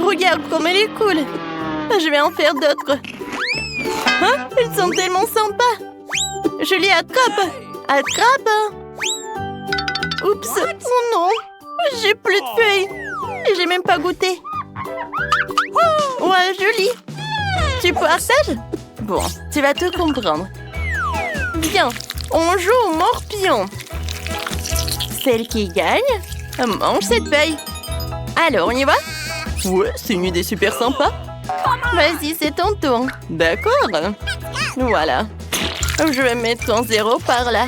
Regarde comme elle est cool. Je vais en faire d'autres. Hein? Ils sont tellement sympas. Je les attrape. Attrape. Oups. Oh non. J'ai plus de feuilles. Et j'ai même pas goûté. Ouais, joli. Tu partages? Bon, tu vas tout comprendre. Viens, on joue au morpion. Celle qui gagne mange cette feuille. Alors, on y va? Ouais, c'est une idée super sympa. Vas-y, c'est ton tour. D'accord. Voilà. Je vais mettre un 0 par là.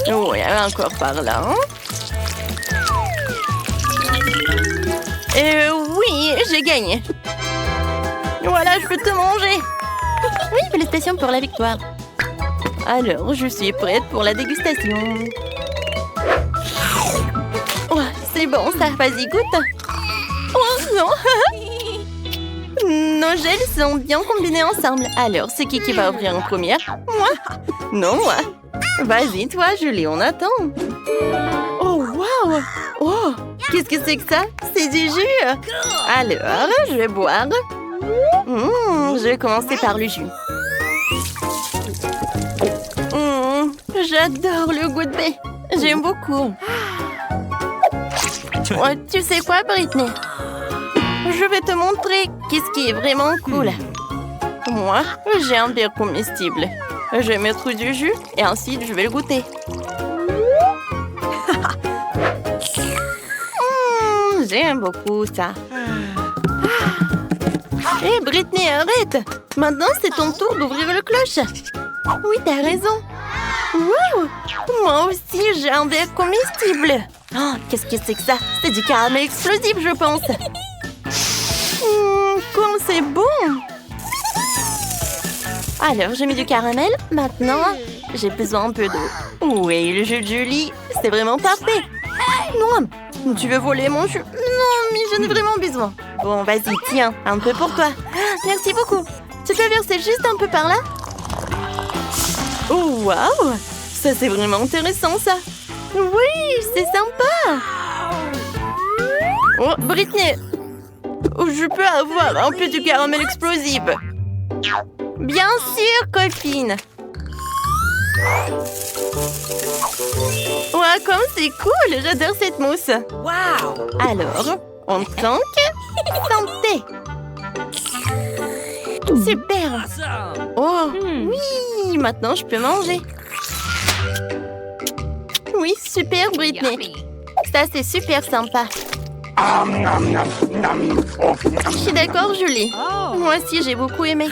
Oui, encore par là. Oui, j'ai gagné. Voilà, je peux te manger. Oui, félicitations pour la victoire. Alors, je suis prête pour la dégustation. Oh, c'est bon ça, vas-y, goûte. Oh non. Nos gels sont bien combinés ensemble. Alors, c'est qui va ouvrir en première? Moi? Non, moi. Vas-y, toi, Julie, on attend. Oh, waouh! Oh, qu'est-ce que c'est que ça? C'est du jus. Alors, je vais boire. Je vais commencer par le jus. J'adore le goût de baie. J'aime beaucoup. Oh, tu sais quoi, Britney? Je vais te montrer qu'est-ce qui est vraiment cool. Moi, j'ai un verre comestible. Je vais mettre du jus et ensuite je vais le goûter. J'aime beaucoup ça. Hé, Britney, arrête! Maintenant, c'est ton tour d'ouvrir le cloche. Oui, t'as raison. Wow! Moi aussi, j'ai un verre comestible. Oh, qu'est-ce que c'est que ça? C'est du caramel explosif, je pense. Comme c'est bon! Alors, j'ai mis du caramel. Maintenant, j'ai besoin un peu d'eau. Oui, le jus de Julie, c'est vraiment parfait. Non, tu veux voler mon jus? Non, mais j'en ai vraiment besoin. Bon, vas-y, tiens, un peu pour toi. Merci beaucoup. Tu peux verser juste un peu par là? Oh, waouh! Ça, c'est vraiment intéressant, ça. Oui, c'est sympa. Oh, Britney, je peux avoir un peu de caramel explosif? Bien sûr, copine. Ouais, comme c'est cool, j'adore cette mousse. Wow. Alors, on trinque. Santé. Super. Oh, oui, maintenant je peux manger. Oui, super, Britney. Ça, c'est super sympa. Je suis d'accord, Julie. Moi aussi, j'ai beaucoup aimé.